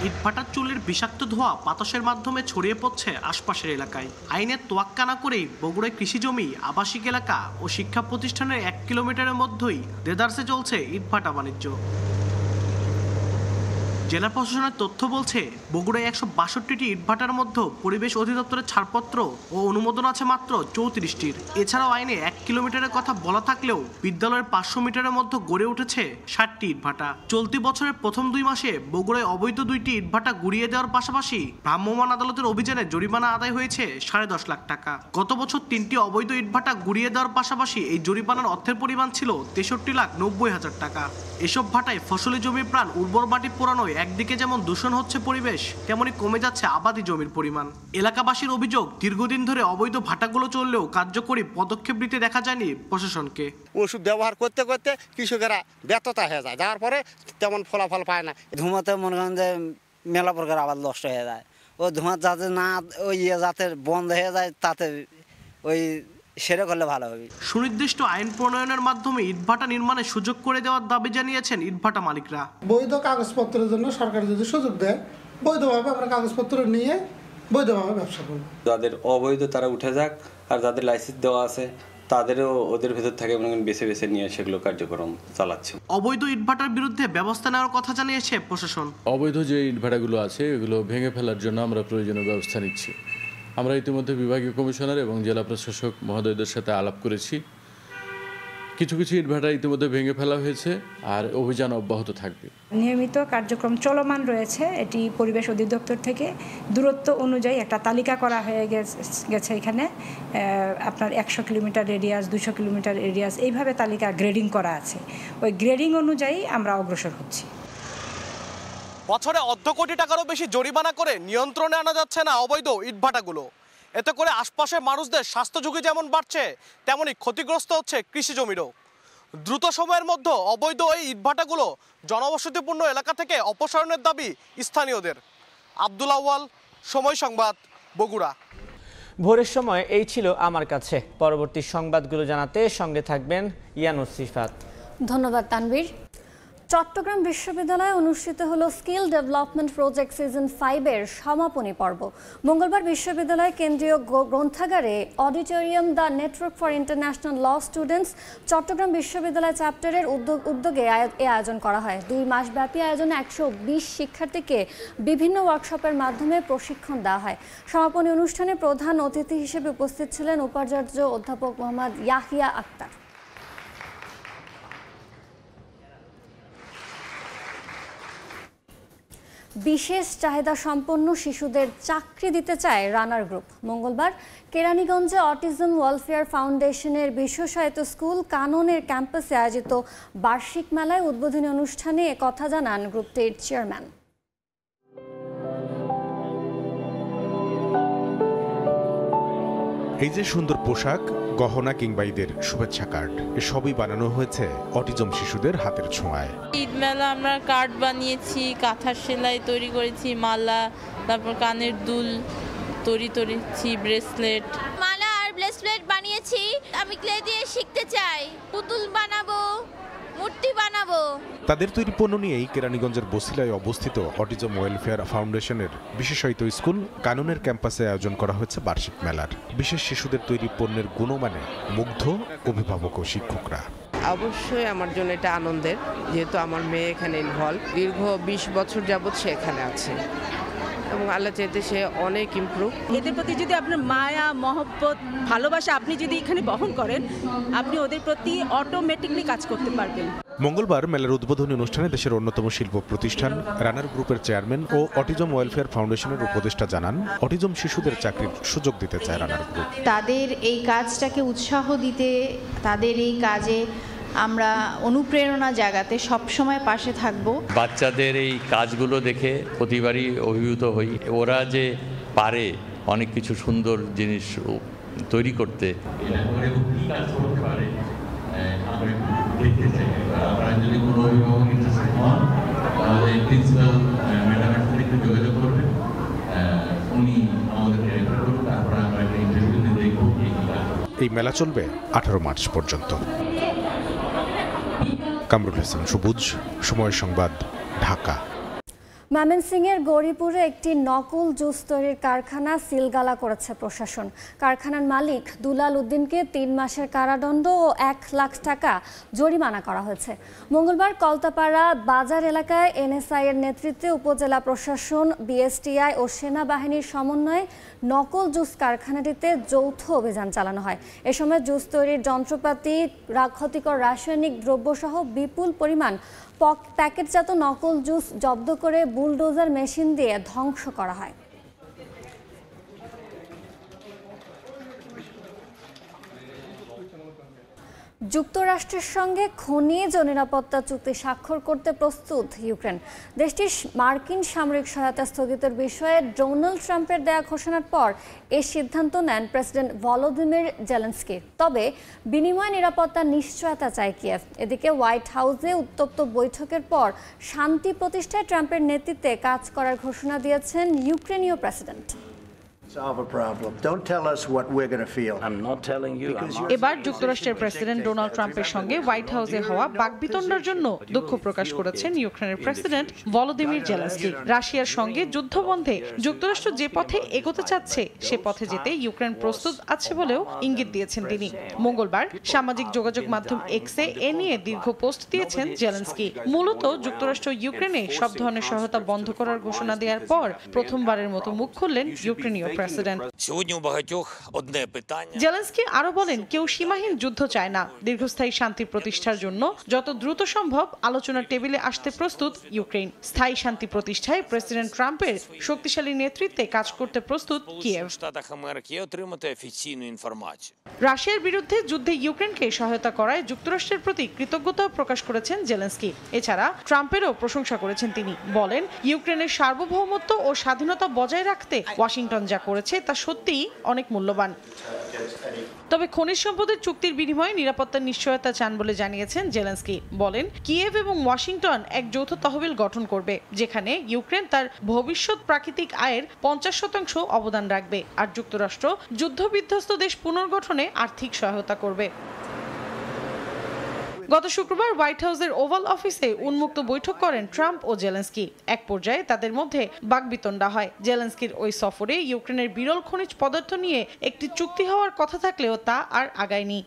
ইটভাটার চুলের বিষাক্ত ধোঁয়া বাতাসের মাধ্যমে ছড়িয়ে পড়ছে আশপাশের এলাকায়। আইনের তোয়াক্কা না করেই বগুড়ায় কৃষি জমি, আবাসিক এলাকা ও শিক্ষা প্রতিষ্ঠানের 1 কিলোমিটারের মধ্যেই দেদারসে চলছে ইটভাটা বাণিজ্য। জেলা প্রশাসনের তথ্য বলছে বগুড়ায় 162টি ইটভাটার মধ্যে পরিবেশ অধিদপ্তরের ছাড়পত্র ও অনুমোদন আছে মাত্র 34টির। এছাড়াও আইনে 1 কিলোমিটারের কথা বলা থাকলেও বিদ্যালয়ের 500 মিটারের মধ্যে গড়ে উঠেছে 60টি ইটভাটা। চলতি বছরের প্রথম 2 মাসে বগুড়ায় অবৈধ 2টি ইটভাটা গুড়িয়ে দেওয়ার পাশাপাশি ভ্রাম্যমাণ আদালতের অভিযানে জরিমানা আদায় হয়েছে 10.5 লাখ টাকা। গত বছর 3টি অবৈধ ইটভাটা গুড়িয়ে দেওয়ার পাশাপাশি এই জরিমানার অর্থের পরিমাণ ছিল 63,90,000 টাকা। এসব ভাটায় ফসলি জমির প্রাণ উর্বর মাটি পোড়ানোয় একদিকে যেমন দূষণ হচ্ছে পরিবেশ, তেমনি কমে যাচ্ছে আবাদি জমির পরিমাণ। এলাকাবাসীর অভিযোগ, দীর্ঘদিন ধরে অবৈধ ভাটাগুলো চললেও কার্যকরী পদক্ষেপ নিতে দেখা যায়নি প্রশাসনকে। ওষুধ ব্যবহার করতে করতে কৃষকেরা ব্যর্থতা হয়ে যায়, যাওয়ার পরে তেমন ফলাফল পায় না। ধুমাতে মনে করেন যে মেলা প্রকার আবার নষ্ট হয়ে যায়। ও ধোঁয়া যাতে না ওই যাতে বন্ধ হয়ে যায়, তাতে ওই সেটা করলে ভালো হবে। সুনির্দিষ্ট আইন প্রণয়নের মাধ্যমে ইটভাটা নির্মাণের সুযোগ করে দেওয়ার দাবি জানিয়েছেন ইটভাটা মালিকরা। বৈধ কাগজপত্রের জন্য সরকার যদি সুযোগ দেয়, বৈধভাবে আমরা কাগজপত্র নিয়ে বৈধভাবে ব্যবসা করব। যাদের অবৈধ তারা উঠে যাক, আর যাদের লাইসেন্স দেওয়া আছে তাদেরও ওদের ভেতর থেকে বেছে বেছে নিয়ে সেগুলো কার্যক্রম চালাচ্ছে। অবৈধ ইটভাটার বিরুদ্ধে ব্যবস্থা নেওয়ার কথা জানিয়েছে প্রশাসন। অবৈধ যে ইটভাটাগুলো আছে এগুলো ভেঙে ফেলার জন্য আমরা প্রয়োজনীয় ব্যবস্থা নিচ্ছি। আমরা ইতিমধ্যে বিভাগীয় কমিশনার এবং জেলা প্রশাসক মহোদয়দের সাথে আলাপ করেছি। কিছু কিছু ইটভাটা ইতিমধ্যে ভেঙে ফেলা হয়েছে আর অভিযান অব্যাহত থাকবে। নিয়মিত কার্যক্রম চলমান রয়েছে। এটি পরিবেশ অধিদপ্তর থেকে দূরত্ব অনুযায়ী একটা তালিকা করা হয়ে গেছে। এখানে আপনার 100 কিলোমিটার রেডিয়াস, 200 কিলোমিটার রেডিয়াস, এইভাবে তালিকা গ্রেডিং করা আছে। ওই গ্রেডিং অনুযায়ী আমরা অগ্রসর হচ্ছি। বছরে অর্ধ কোটি টাকারও বেশি জরিমানা করে নিয়ন্ত্রণে আনা যাচ্ছে না অবৈধ ইটভাটাগুলো। এতে করে আশপাশের মানুষদের স্বাস্থ্য ঝুঁকি যেমন বাড়ছে, তেমনই ক্ষতিগ্রস্ত হচ্ছে কৃষি জমিরও। দ্রুত সময়ের মধ্যে অবৈধ এই ইটভাটাগুলো জনবসতিপূর্ণ এলাকা থেকে অপসারণের দাবি স্থানীয়দের। আব্দুল আউয়াল, সময় সংবাদ, বগুড়া। ভোরের সময় এই ছিল আমার কাছে। পরবর্তী সংবাদগুলো জানাতে সঙ্গে থাকবেন ইয়ানুস সিফাত। ধন্যবাদ তানভীর। চট্টগ্রাম বিশ্ববিদ্যালয়ে অনুষ্ঠিত হলো স্কিল ডেভেলপমেন্ট প্রজেক্ট সিজন 5-এর সমাপনী পর্ব। মঙ্গলবার বিশ্ববিদ্যালয় কেন্দ্রীয় গ্রন্থাগারে auditorium the network for international law students Chittagong বিশ্ববিদ্যালয় চ্যাপ্টারের উদ্যোগে এ আয়োজন করা হয়। 2 মাসব্যাপী আয়োজনে 120 শিক্ষার্থীকে বিভিন্ন ওয়ার্কশপের মাধ্যমে প্রশিক্ষণ দেওয়া হয়। সমাপনী অনুষ্ঠানে প্রধান অতিথি হিসেবে উপস্থিত ছিলেন উপাচার্য অধ্যাপক মোহাম্মদ ইয়াহিয়া আক্তার। বিশেষ চাহিদা সম্পন্ন শিশুদের চাকরি দিতে চায় রানার গ্রুপ। মঙ্গলবার কেরানীগঞ্জে অটিজম ওয়েলফেয়ার ফাউন্ডেশনের বিশেষায়িত স্কুল কাননের ক্যাম্পাসে আয়োজিত বার্ষিক মেলায় উদ্বোধনী অনুষ্ঠানে একথা জানান গ্রুপটির চেয়ারম্যান। এই যে সুন্দর পোশাক, গহনা কিংবা ঈদের শুভেচ্ছা কার্ড, এসবই বানানো হয়েছে অটিজম শিশুদের হাতের ছোঁয়ায়। ঈদ মেলা আমরা কার্ড বানিয়েছি, কাঁথার সেলাই তৈরি করেছি, মালা, তারপর কানের দুল তৈরি করেছি, ব্রেসলেট, মালা আর ব্রেসলেট বানিয়েছি। আমি ক্লে দিয়ে শিখতে চাই, পুতুল বানাবো, মূর্তি বানাবো। তাদের তৈরি পণ্য নিয়েই কেরানীগঞ্জের বসিলায় অবস্থিত অটিজম ওয়েলফেয়ার ফাউন্ডেশনের বিশেষায়িত স্কুল কাননের ক্যাম্পাসে আয়োজন করা হয়েছে বার্ষিক মেলার। বিশেষ শিশুদের তৈরি পণ্যের গুণমানে মুগ্ধ অভিভাবক ও শিক্ষকরা। অবশ্যই আমার জন্য এটা আনন্দের, যেহেতু আমার মেয়ে এখানে ইনভলভ। দীর্ঘ 20 বছর যাবৎ সে এখানে আছে এবং আল্লাহ চাইতে সে অনেক ইমপ্রুভ। এদের প্রতি যদি আপনার মায়া, মহব্বত, ভালোবাসা আপনি যদি এখানে বহন করেন, আপনি ওদের প্রতি অটোমেটিকলি কাজ করতে পারবেন। মঙ্গলবার মেলার উদ্বোধনী অনুষ্ঠানে দেশের অন্যতম শিল্প প্রতিষ্ঠান রানার গ্রুপের চেয়ারম্যান ও অটিজম ওয়েলফেয়ার ফাউন্ডেশনের উপদেষ্টা জানান, অটিজম শিশুদের চাকরির সুযোগ দিতে চায় রানার গ্রুপ। তাদের এই কাজটাকে উৎসাহ দিতে, তাদের এই কাজে আমরা অনুপ্রেরণা জাগাতে সবসময় পাশে থাকব। বাচ্চাদের এই কাজগুলো দেখে প্রতিবারই অভিভূত হই। ওরা যে পারে অনেক কিছু সুন্দর জিনিস তৈরি করতে। এই মেলা চলবে 18 মার্চ পর্যন্ত। কামরুল হাসান সবুজ, সময় সংবাদ, ঢাকা। ময়মনসিংহের গৌরীপুরে একটি নকল জুস তৈরির কারখানা সিলগালা করেছে প্রশাসন। কারখানার মালিক দুলাল উদ্দিনকে 3 মাসের কারাদণ্ড ও 1 লাখ টাকা জরিমানা করা হয়েছে। মঙ্গলবার কলতাপাড়া বাজার এলাকায় এনএসআই এর নেতৃত্বে উপজেলা প্রশাসন, বিএসটিআই ও সেনাবাহিনীর সমন্বয়ে নকল জুস কারখানাটিতে যৌথ অভিযান চালানো হয়। এ সময় জুস তৈরির যন্ত্রপাতি, ক্ষতিকর রাসায়নিক দ্রব্যসহ বিপুল পরিমাণ প্যাকেটজাত নকল জুস জব্দ করে বুলডোজার মেশিন দিয়ে ধ্বংস করা হয়। যুক্তরাষ্ট্রের সঙ্গে খনিজ ও নিরাপত্তা চুক্তি স্বাক্ষর করতে প্রস্তুত ইউক্রেন। দেশটির মার্কিন সামরিক সহায়তা স্থগিতের বিষয়ে ডোনাল্ড ট্রাম্পের দেয়া ঘোষণার পর এই সিদ্ধান্ত নেন প্রেসিডেন্ট ভলোদিমির জেলেনস্কি। তবে বিনিময় নিরাপত্তার নিশ্চয়তা চায় কিয়েভ। এদিকে হোয়াইট হাউসে উত্তপ্ত বৈঠকের পর শান্তি প্রতিষ্ঠায় ট্রাম্পের নেতৃত্বে কাজ করার ঘোষণা দিয়েছেন ইউক্রেনীয় প্রেসিডেন্ট। এবার যুক্তরাষ্ট্রের প্রেসিডেন্ট ডোনাল্ড ট্রাম্পের সঙ্গে হোয়াইট হাউসে হওয়া বাকবিতণ্ডার জন্য দুঃখ প্রকাশ করেছেন ইউক্রেনের প্রেসিডেন্ট ভলোদিমির জেলেনস্কি। রাশিয়ার সঙ্গে যুদ্ধবন্ধে যুক্তরাষ্ট্র যে পথে এগোতে চাচ্ছে সে পথে যেতে ইউক্রেন প্রস্তুত আছে বলেও ইঙ্গিত দিয়েছেন তিনি। মঙ্গলবার সামাজিক যোগাযোগ মাধ্যম এক্সে এ নিয়ে দীর্ঘ পোস্ট দিয়েছেন জেলেনস্কি। মূলত যুক্তরাষ্ট্র ইউক্রেনে সব ধরনের সহায়তা বন্ধ করার ঘোষণা দেওয়ার পর প্রথমবারের মতো মুখ খুললেন ইউক্রেনীয় প্রেসিডেন্ট। জেলেনস্কি আরো বলেন, কেউ সীমাহীন যুদ্ধ চায় না। দীর্ঘস্থায়ী শান্তি প্রতিষ্ঠার জন্য যত দ্রুত সম্ভব আলোচনার টেবিলে আসতে প্রস্তুত ইউক্রেন। স্থায়ী শান্তি প্রতিষ্ঠায় প্রেসিডেন্ট ট্রাম্পের শক্তিশালী নেতৃত্বে কাজ করতে প্রস্তুত কিয়েভ। রাশিয়ার বিরুদ্ধে যুদ্ধে ইউক্রেনকে সহায়তা করায় যুক্তরাষ্ট্রের প্রতি কৃতজ্ঞতা প্রকাশ করেছেন জেলেনস্কি। এছাড়া ট্রাম্পেরও প্রশংসা করেছেন তিনি। বলেন, ইউক্রেনের সার্বভৌমত্ব ও স্বাধীনতা বজায় রাখতে ওয়াশিংটন যা করেছে তা সত্যিই অনেক মূল্যবান। তবে খনিজ সম্পদের চুক্তির বিনিময়ে নিরাপত্তার নিশ্চয়তা চান বলে জানিয়েছেন জেলেনস্কি। বলেন, কিয়েভ এবং ওয়াশিংটন এক যৌথ তহবিল গঠন করবে, যেখানে ইউক্রেন তার ভবিষ্যৎ প্রাকৃতিক আয়ের 50% অবদান রাখবে, আর যুক্তরাষ্ট্র যুদ্ধবিধ্বস্ত দেশ পুনর্গঠনে আর্থিক সহায়তা করবে। গত শুক্রবার হোয়াইট হাউসের ওভাল অফিসে উন্মুক্ত বৈঠক করেন ট্রাম্প ও জেলেনস্কি। এক পর্যায়ে তাদের মধ্যে বাকবিতণ্ডা হয়। জেলেনস্কির ওই সফরে ইউক্রেনের বিরল খনিজ পদার্থ নিয়ে একটি চুক্তি হওয়ার কথা থাকলেও তা আর আগায়নি।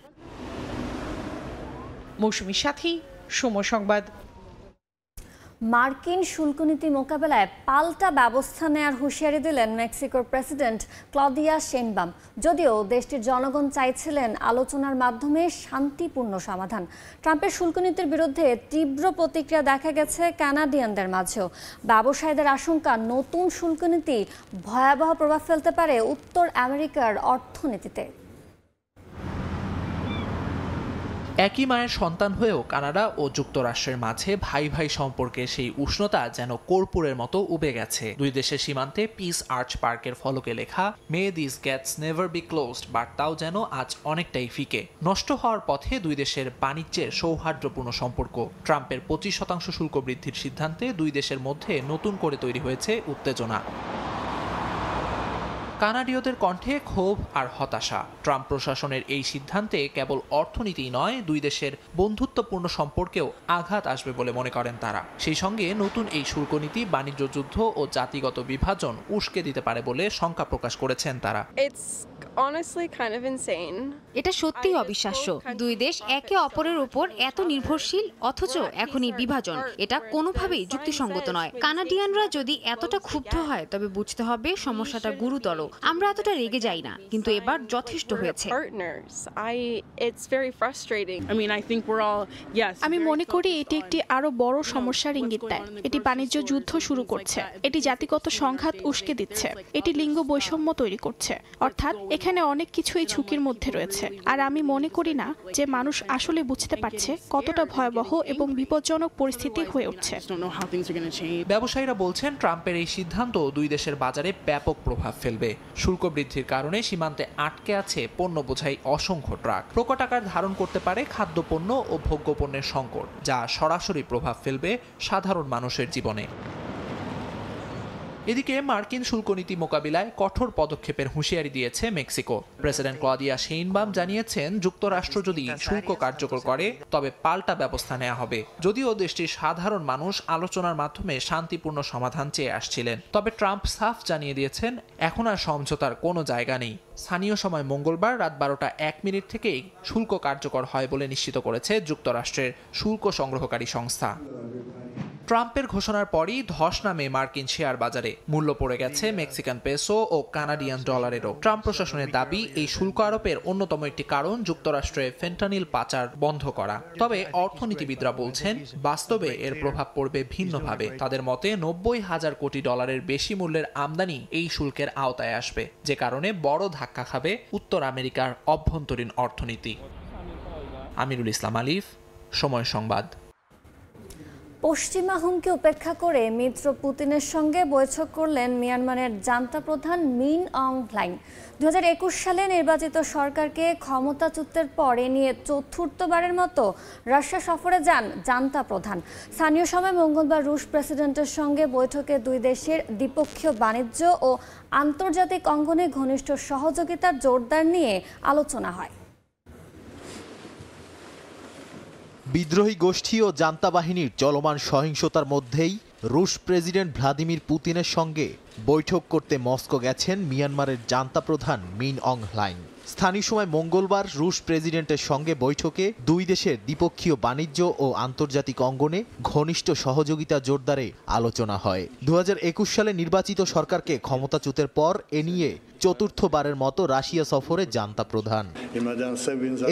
মৌসুমী সাথী, সময় সংবাদ। মার্কিন শুল্ক নীতি মোকাবেলায় পাল্টা ব্যবস্থা নেয়ার হুঁশিয়ারি দিলেন মেক্সিকোর প্রেসিডেন্ট ক্লদিয়া শেইনবাম। যদিও দেশটির জনগণ চাইছিলেন আলোচনার মাধ্যমে শান্তিপূর্ণ সমাধান। ট্রাম্পের শুল্ক নীতির বিরুদ্ধে তীব্র প্রতিক্রিয়া দেখা গেছে কানাডিয়ানদের মাঝেও। ব্যবসায়ীদের আশঙ্কা, নতুন শুল্ক নীতি ভয়াবহ প্রভাব ফেলতে পারে উত্তর আমেরিকার অর্থনীতিতে। একই মায়ের সন্তান হয়েও কানাডা ও যুক্তরাষ্ট্রের মাঝে ভাই ভাই সম্পর্কে সেই উষ্ণতা যেন কর্পূরের মতো উবে গেছে। দুই দেশের সীমান্তে পিস আর্চ পার্কের ফলকে লেখা may this gates never be closed বার্তাও যেন আজ অনেকটাই ফিকে। নষ্ট হওয়ার পথে দুই দেশের বাণিজ্যের সৌহার্দ্যপূর্ণ সম্পর্ক। ট্রাম্পের 25% শুল্ক বৃদ্ধির সিদ্ধান্তে দুই দেশের মধ্যে নতুন করে তৈরি হয়েছে উত্তেজনা। কানাডীয়দের কণ্ঠে ক্ষোভ আর হতাশা। ট্রাম্প প্রশাসনের এই সিদ্ধান্তে কেবল অর্থনীতি নয়, দুই দেশের বন্ধুত্বপূর্ণ সম্পর্কেও আঘাত আসবে বলে মনে করেন তারা। সেই সঙ্গে নতুন এই শুল্ক নীতি বাণিজ্য যুদ্ধ ও জাতিগত বিভাজন উস্কে দিতে পারে বলে শঙ্কা প্রকাশ করেছেন তারা। এটা সত্যিই অবিশ্বাস্য। দুই দেশ একে অপরের উপর এত নির্ভরশীল, অথচ এখনই বিভাজন। এটা কোনোভাবেই যুক্তিসঙ্গত নয়। কানাডিয়ানরা যদি এতটা ক্ষুব্ধ হয় তবে বুঝতে হবে সমস্যাটা গুরুতর। আমরা এতটা রেগে যাই না, কিন্তু এবার যথেষ্ট হয়েছে। আমি মনে করি এটি একটি আরো বড় সমস্যার ইঙ্গিত দেয়। এটি বাণিজ্য যুদ্ধ শুরু করছে, এটি জাতিগত সংঘাত উস্কে দিচ্ছে, এটি লিঙ্গ বৈষম্য তৈরি করছে। অর্থাৎ এখানে অনেক কিছুই ঝুঁকির মধ্যে রয়েছে। আর আমি মনে করি না যে মানুষ আসলে বুঝতে পারছে কতটা ভয়াবহ এবং বিপজ্জনক পরিস্থিতি হয়ে উঠছে। ব্যবসায়ীরা বলছেন, ট্রাম্পের এই সিদ্ধান্ত দুই দেশের বাজারে ব্যাপক প্রভাব ফেলবে। শুল্ক বৃদ্ধির কারণে সীমান্তে আটকে আছে পণ্য বোঝাই অসংখ্য ট্রাক। প্রকট আকার ধারণ করতে পারে খাদ্যপণ্য ও ভোগ্যপণ্যের সংকট, যা সরাসরি প্রভাব ফেলবে সাধারণ মানুষের জীবনে। এদিকে মার্কিন শুল্ক নীতি মোকাবিলায় কঠোর পদক্ষেপের হুঁশিয়ারি দিয়েছে মেক্সিকো। প্রেসিডেন্ট ক্লদিয়া শেইনবাম জানিয়েছেন, যুক্তরাষ্ট্র যদি শুল্ক কার্যকর করে তবে পাল্টা ব্যবস্থা নেওয়া হবে। যদিও দেশটির সাধারণ মানুষ আলোচনার মাধ্যমে শান্তিপূর্ণ সমাধান চেয়ে আসছিলেন, তবে ট্রাম্প সাফ জানিয়ে দিয়েছেন এখন আর সমঝোতার কোনো জায়গা নেই। স্থানীয় সময় মঙ্গলবার রাত 12:01 থেকেই শুল্ক কার্যকর হয় বলে নিশ্চিত করেছে যুক্তরাষ্ট্রের শুল্ক সংগ্রহকারী সংস্থা। ট্রাম্পের ঘোষণার পরই ধস নামে মার্কিন শেয়ার বাজারে। মূল্য পড়ে গেছে মেক্সিকান পেসো ও কানাডিয়ান ডলারেরও। ট্রাম্প প্রশাসনের দাবি, এই শুল্ক আরোপের অন্যতম একটি কারণ যুক্তরাষ্ট্রে ফেন্টানিল পাচার বন্ধ করা। তবে অর্থনীতিবিদরা বলছেন, বাস্তবে এর প্রভাব পড়বে ভিন্নভাবে। তাদের মতে 90,000 কোটি ডলারের বেশি মূল্যের আমদানি এই শুল্কের আওতায় আসবে, যে কারণে বড় ধাক্কা খাবে উত্তর আমেরিকার অভ্যন্তরীণ অর্থনীতি। আমিরুল ইসলাম আলিফ, সময় সংবাদ। পশ্চিমা হুমকি উপেক্ষা করে মিত্র পুতিনের সঙ্গে বৈঠক করলেন মিয়ানমারের জান্তা প্রধান মিন অং হ্লাইং। 2021 সালে নির্বাচিত সরকারকে ক্ষমতাচ্যুতের পর এ নিয়ে চতুর্থবারের মতো রাশিয়া সফরে যান জান্তা প্রধান। স্থানীয় সময় মঙ্গলবার রুশ প্রেসিডেন্টের সঙ্গে বৈঠকে দুই দেশের দ্বিপক্ষীয় বাণিজ্য ও আন্তর্জাতিক অঙ্গনে ঘনিষ্ঠ সহযোগিতার জোরদার নিয়ে আলোচনা হয়। বিদ্রোহী গোষ্ঠী ও জান্তা বাহিনীর চলমান সহিংসতার মধ্যেই রুশ প্রেসিডেন্ট ভ্লাদিমির পুতিনের সঙ্গে বৈঠক করতে মস্কো গেছেন মিয়ানমারের জান্তা প্রধান মিন অং হ্লাইং। স্থানীয় সময় মঙ্গলবার রুশ প্রেসিডেন্টের সঙ্গে বৈঠকে দুই দেশের দ্বিপক্ষীয় বাণিজ্য ও আন্তর্জাতিক অঙ্গনে ঘনিষ্ঠ সহযোগিতা জোরদারে আলোচনা হয়। 2021 সালে নির্বাচিত সরকারকে ক্ষমতাচ্যুতের পর এ নিয়ে চতুর্থবারের মতো রাশিয়া সফরে জান্তা প্রধান।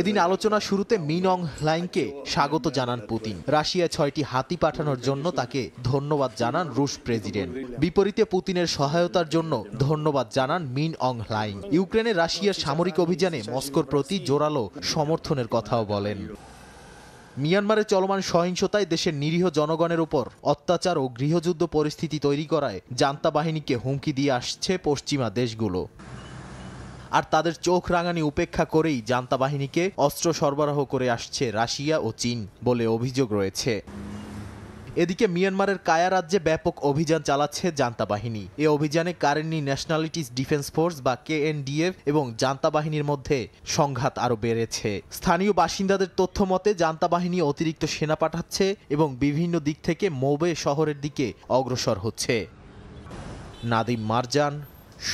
এদিন আলোচনা শুরুতে মিন অং হ্লাইংকে স্বাগত জানান পুতিন। রাশিয়ায় 6টি হাতি পাঠানোর জন্য তাকে ধন্যবাদ জানান রুশ প্রেসিডেন্ট। বিপরীতে পুতিনের সহায়তার জন্য ধন্যবাদ জানান মিন অং হ্লাইং। ইউক্রেনে রাশিয়ার সামরিক অভিযানে মস্কোর প্রতি জোরালো সমর্থনের কথাও বলেন। মিয়ানমারে চলমান সহিংসতায় দেশের নিরীহ জনগণের উপর অত্যাচার ও গৃহযুদ্ধ পরিস্থিতি তৈরি করায় জান্তা বাহিনীকে হুমকি দিয়ে আসছে পশ্চিমা দেশগুলো। আর তাদের চোখ রাঙানি উপেক্ষা করেই জান্তা বাহিনীকে অস্ত্র সরবরাহ করে আসছে রাশিয়া ও চীন বলে অভিযোগ রয়েছে। এদিকে মিয়ানমারের কায়া রাজ্যে ব্যাপক অভিযান চালাচ্ছে জান্তা বাহিনী। এ অভিযানে কারেন্নি ন্যাশনালিটিস ডিফেন্স ফোর্স বা KNDF এবং জান্তা বাহিনীর মধ্যে সংঘাত আরও বেড়েছে। স্থানীয় বাসিন্দাদের তথ্য মতে জান্তা বাহিনী অতিরিক্ত সেনা পাঠাচ্ছে এবং বিভিন্ন দিক থেকে মোবে শহরের দিকে অগ্রসর হচ্ছে। নাদিম মারজান,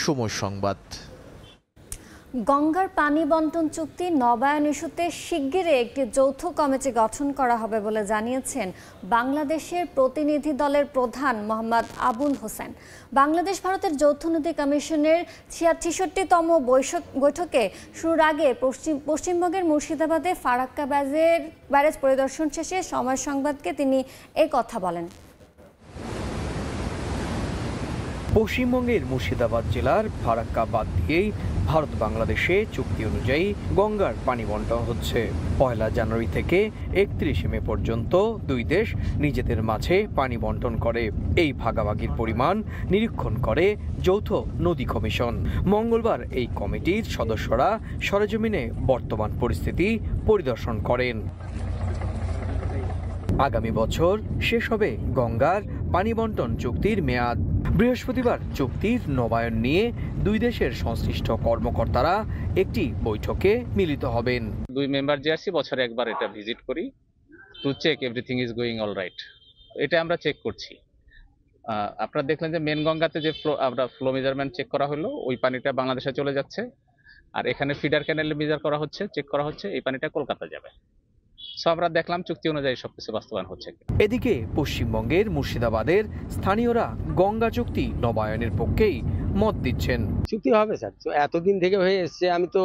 সময় সংবাদ। গঙ্গার পানি বন্টন চুক্তি নবায়ন ইস্যুতে শিগগিরই একটি যৌথ কমিটি গঠন করা হবে বলে জানিয়েছেন বাংলাদেশের প্রতিনিধি দলের প্রধান মোহাম্মদ আবুল হোসেন। বাংলাদেশ ভারতের যৌথ নদী কমিশনের 66তম বৈঠকে শুরুর আগে পশ্চিমবঙ্গের মুর্শিদাবাদে ফারাক্কা ব্যারেজ পরিদর্শন শেষে সময় সংবাদকে তিনি এই কথা বলেন। পশ্চিমবঙ্গের মুর্শিদাবাদ জেলার ফারাক্কা বাদ দিয়েই ভারত বাংলাদেশে চুক্তি অনুযায়ী গঙ্গার পানি বন্টন হচ্ছে। 1 জানুয়ারি থেকে 31 মে পর্যন্ত দুই দেশ নিজেদের মাঝে পানি বন্টন করে। এই ভাগাভাগির পরিমাণ নিরীক্ষণ করে যৌথ নদী কমিশন। মঙ্গলবার এই কমিটির সদস্যরা সরেজমিনে বর্তমান পরিস্থিতি পরিদর্শন করেন। আগামী বছর শেষ হবে গঙ্গার পানি বন্টন চুক্তির মেয়াদ। বৃহস্পতিবার চুক্তির নবায়ন নিয়ে দুই দেশের সংশ্লিষ্ট কর্মকর্তারা একটি বৈঠকে মিলিত হবেন। দুই মেম্বার যে আসি বছরে একবার এটা ভিজিট করি to check everything is going all right. এটা আমরা চেক করছি। আপনারা দেখলেন যে মেন গঙ্গাতে যে আমরা ফ্লো মেজারমেন্ট চেক করা হলো, ওই পানিটা বাংলাদেশে চলে যাচ্ছে। আর এখানে ফিডার ক্যানেলে মেজার করা হচ্ছে, চেক করা হচ্ছে, এই পানিটা কলকাতা যাবে। আমরা দেখলাম চুক্তি অনুযায়ী সবকিছু বাস্তবায়ন হচ্ছে। এদিকে পশ্চিমবঙ্গের মুর্শিদাবাদের স্থানীয়রা গঙ্গা চুক্তি নবায়নের পক্ষেই মত দিচ্ছেন। চুক্তি হবে স্যার, এতদিন থেকে হয়ে এসছে, আমি তো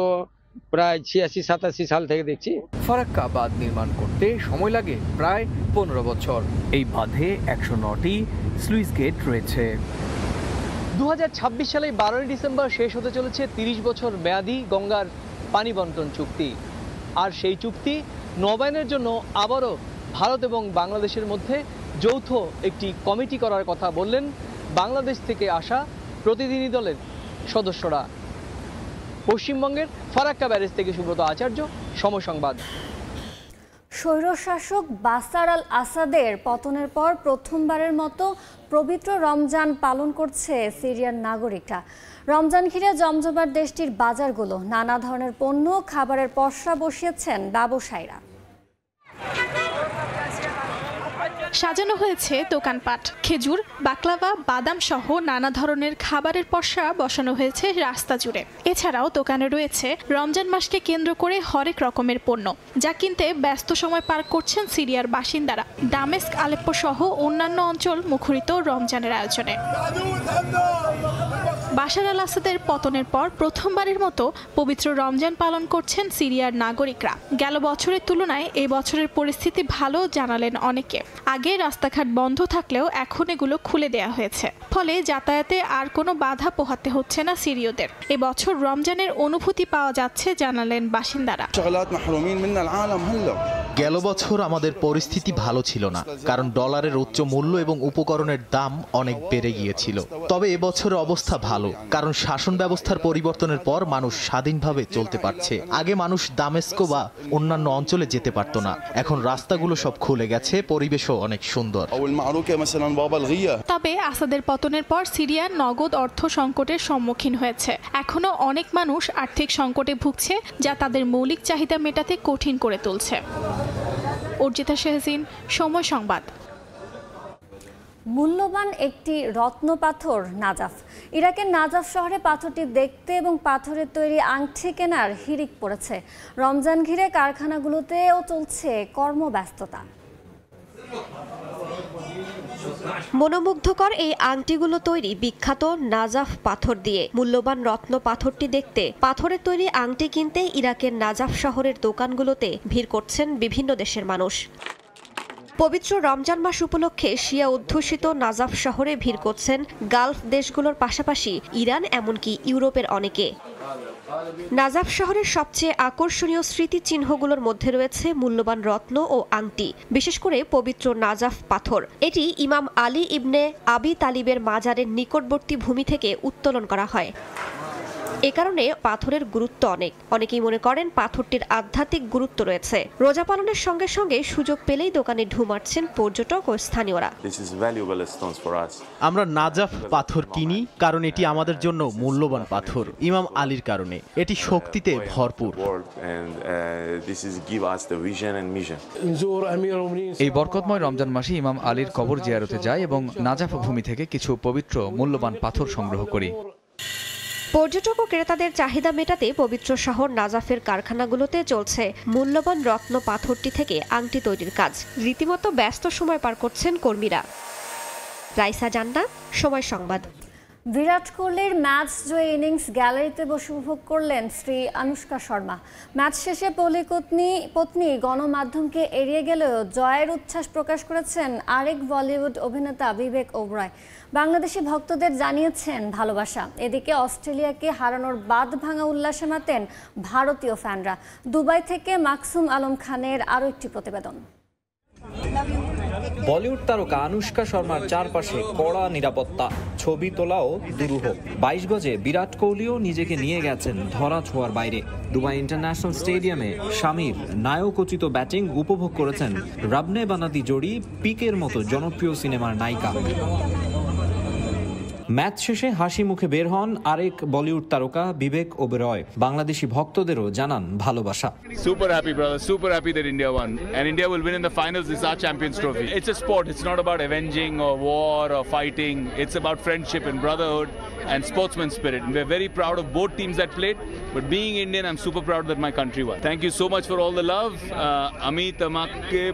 প্রায় 86-87 সাল থেকে দেখছি। ফারাক্কা বাঁধ নির্মাণ করতে সময় লাগে প্রায় 15 বছর। এই বাঁধে 109টি স্লুইস গেট রয়েছে। 2026 সালে 12 ডিসেম্বর শেষ হতে চলেছে 30 বছর মেয়াদী গঙ্গার পানি বন্টন চুক্তি। আর সেই চুক্তি নবায়নের জন্য আবারও ভারত এবং বাংলাদেশের মধ্যে যৌথ একটি কমিটি করার কথা বললেন বাংলাদেশ থেকে আসা প্রতিনিধি দলের সদস্যরা। পশ্চিমবঙ্গের ফারাক্কা ব্যারেজ থেকে সুব্রত আচার্য, সময় সংবাদ। স্বৈরশাসক বাশার আল আসাদের পতনের পর প্রথমবারের মতো পবিত্র রমজান পালন করছে সিরিয়ার নাগরিকরা। রমজান ঘিরে জমজমাট দেশটির বাজারগুলো, নানা ধরনের পণ্য খাবারের পসরা বসিয়েছেন ব্যবসায়ীরা। সাজানো হয়েছে দোকানপাট, খেজুর, বাকলাভা, বাদাম সহ নানা ধরনের খাবারের পসরা বসানো হয়েছে রাস্তা জুড়ে। এছাড়াও দোকানে রয়েছে রমজান মাসকে কেন্দ্র করে হরেক রকমের পণ্য, যা কিনতে ব্যস্ত সময় পার করছেন সিরিয়ার বাসিন্দারা। দামেস্ক, আলেপ্পো সহ অন্যান্য অঞ্চল মুখরিত রমজানের আয়োজনে। বাশার আল আসাদের পতনের পর প্রথমবারের মতো পবিত্র রমজান পালন করছেন সিরিয়ার নাগরিকরা। গেল বছরের তুলনায় এই বছরের পরিস্থিতি ভালো জানালেন অনেকে। আগে রাস্তাঘাট বন্ধ থাকলেও এখন এগুলো খুলে দেয়া হয়েছে, ফলে যাতায়াতে আর কোনো বাধা পোহাতে হচ্ছে না সিরীয়দের। এবছর রমজানের অনুভূতি পাওয়া যাচ্ছে জানালেন বাসিন্দারা। গেল বছর আমাদের পরিস্থিতি ভালো ছিল না, কারণ ডলারের উচ্চ মূল্য এবং উপকরণের দাম অনেক বেড়ে গিয়েছিল। তবে এবছরের অবস্থা ভালো, কারণ শাসন ব্যবস্থার পরিবর্তনের পর মানুষ স্বাধীনভাবে চলতে পারছে। আগে মানুষ দামেস্কো বা অন্যান্য অঞ্চলে যেতে পারতো না, এখন রাস্তাগুলো সব খুলে গেছে, পরিবেশও অনেক সুন্দর। তবে আসাদের পতনের পর সিরিয়া নগদ অর্থ সংকটের সম্মুখীন হয়েছে। এখনো অনেক মানুষ আর্থিক সংকটে ভুগছে, যা তাদের মৌলিক চাহিদা মেটাতে কঠিন করে তুলছে। অর্জিতা শাহজিন, সময় সংবাদ। মূল্যবান একটি রত্ন পাথর নাজাফ। ইরাকের নাজাফ শহরে পাথরটি দেখতে এবং পাথরের তৈরি আংটি কেনার হিড়িক পড়েছে। রমজান ঘিরে কারখানাগুলোতেও চলছে কর্মব্যস্ততা। মনোমুগ্ধকর এই আংটিগুলো তৈরি বিখ্যাত নাজাফ পাথর দিয়ে। মূল্যবান রত্ন পাথরটি দেখতে পাথরের তৈরি আংটি কিনতে ইরাকের নাজাফ শহরের দোকানগুলোতে ভিড় করছেন বিভিন্ন দেশের মানুষ। পবিত্র রমজান মাস উপলক্ষে শিয়া অধ্যুষিত নাজাফ শহরে ভিড় করছেন গালফ দেশগুলোর পাশাপাশি ইরান, এমনকি ইউরোপের অনেকে। নাজাফ শহরের সবচেয়ে আকর্ষণীয় স্মৃতিচিহ্নগুলোর মধ্যে রয়েছে মূল্যবান রত্ন ও আংটি, বিশেষ করে পবিত্র নাজাফ পাথর। এটি ইমাম আলী ইবনে আবি তালিবের মাজারের নিকটবর্তী ভূমি থেকে উত্তোলন করা হয়। এ কারণে পাথরের গুরুত্ব অনেকেই মনে করেন পাথরটির আধ্যাত্মিক গুরুত্ব রয়েছে। রোজা পালনের সঙ্গে সঙ্গে সুযোগ পেলেই দোকানে ঢু মারছেন পর্যটক ও স্থানীয়রা। আমরা নাজাফ পাথর কিনি কারণ এটি আমাদের জন্য মূল্যবান পাথর, ইমাম আলীর কারণে। এটি শক্তিতে ভরপুর। এই বরকতময় রমজান মাসে ইমাম আলীর কবর জিয়ারতে যায় এবং নাজাফ ভূমি থেকে কিছু পবিত্র মূল্যবান পাথর সংগ্রহ করি। পর্যটক ও ক্রেতাদের চাহিদা মেটাতে পবিত্র শহর নাজাফের কারখানাগুলোতে চলছে মূল্যবান রত্ন পাথরটি থেকে আংটি তৈরির কাজ। রীতিমতো ব্যস্ত সময় পার করছেন কর্মীরা। রাইসা জান্নাত, সময় সংবাদ। বিরাট কোহলির ম্যাচ জয়ী ইনিংস গ্যালারিতে বসে উপভোগ করলেন স্ত্রী আনুশকা শর্মা। ম্যাচ শেষে পত্নী গণমাধ্যমকে এড়িয়ে গেলেও জয়ের উচ্ছ্বাস প্রকাশ করেছেন আরেক বলিউড অভিনেতা বিবেক ওবরয়। বাংলাদেশি ভক্তদের জানিয়েছেন ভালোবাসা। এদিকে অস্ট্রেলিয়াকে হারানোর বাঁধ ভাঙা উল্লাসে মাতেন ভারতীয় ফ্যানরা। দুবাই থেকে মাকসুম আলম খানের আরও একটি প্রতিবেদন। বলিউড তারকা আনুশকা শর্মার চারপাশে কড়া নিরাপত্তা, ছবি তোলাও দুরূহ। 22 গজে বিরাট কোহলিও নিজেকে নিয়ে গেছেন ধরা ছোঁয়ার বাইরে। দুবাই ইন্টারন্যাশনাল স্টেডিয়ামে স্বামীর নায়কোচিত ব্যাটিং উপভোগ করেছেন রাবনে বানাতি জোড়ি পিকের মতো জনপ্রিয় সিনেমার নায়িকা। ম্যাচ শেষে হাসি মুখে বের হন আরেক বলিউড তারকা বিবেক ওবেরয়। বাংলাদেশি ভক্তদেরও জানান ভালোবাসা। Super happy, brother. Super happy that India won. And India will win in the finals. It's our Champions Trophy. It's a sport. It's not about avenging or war or fighting. It's about friendship and brotherhood and sportsman spirit. And we're very proud of both teams that played. But being Indian, I'm super proud that my country won. Thank you so much for all the love. Amit Amakke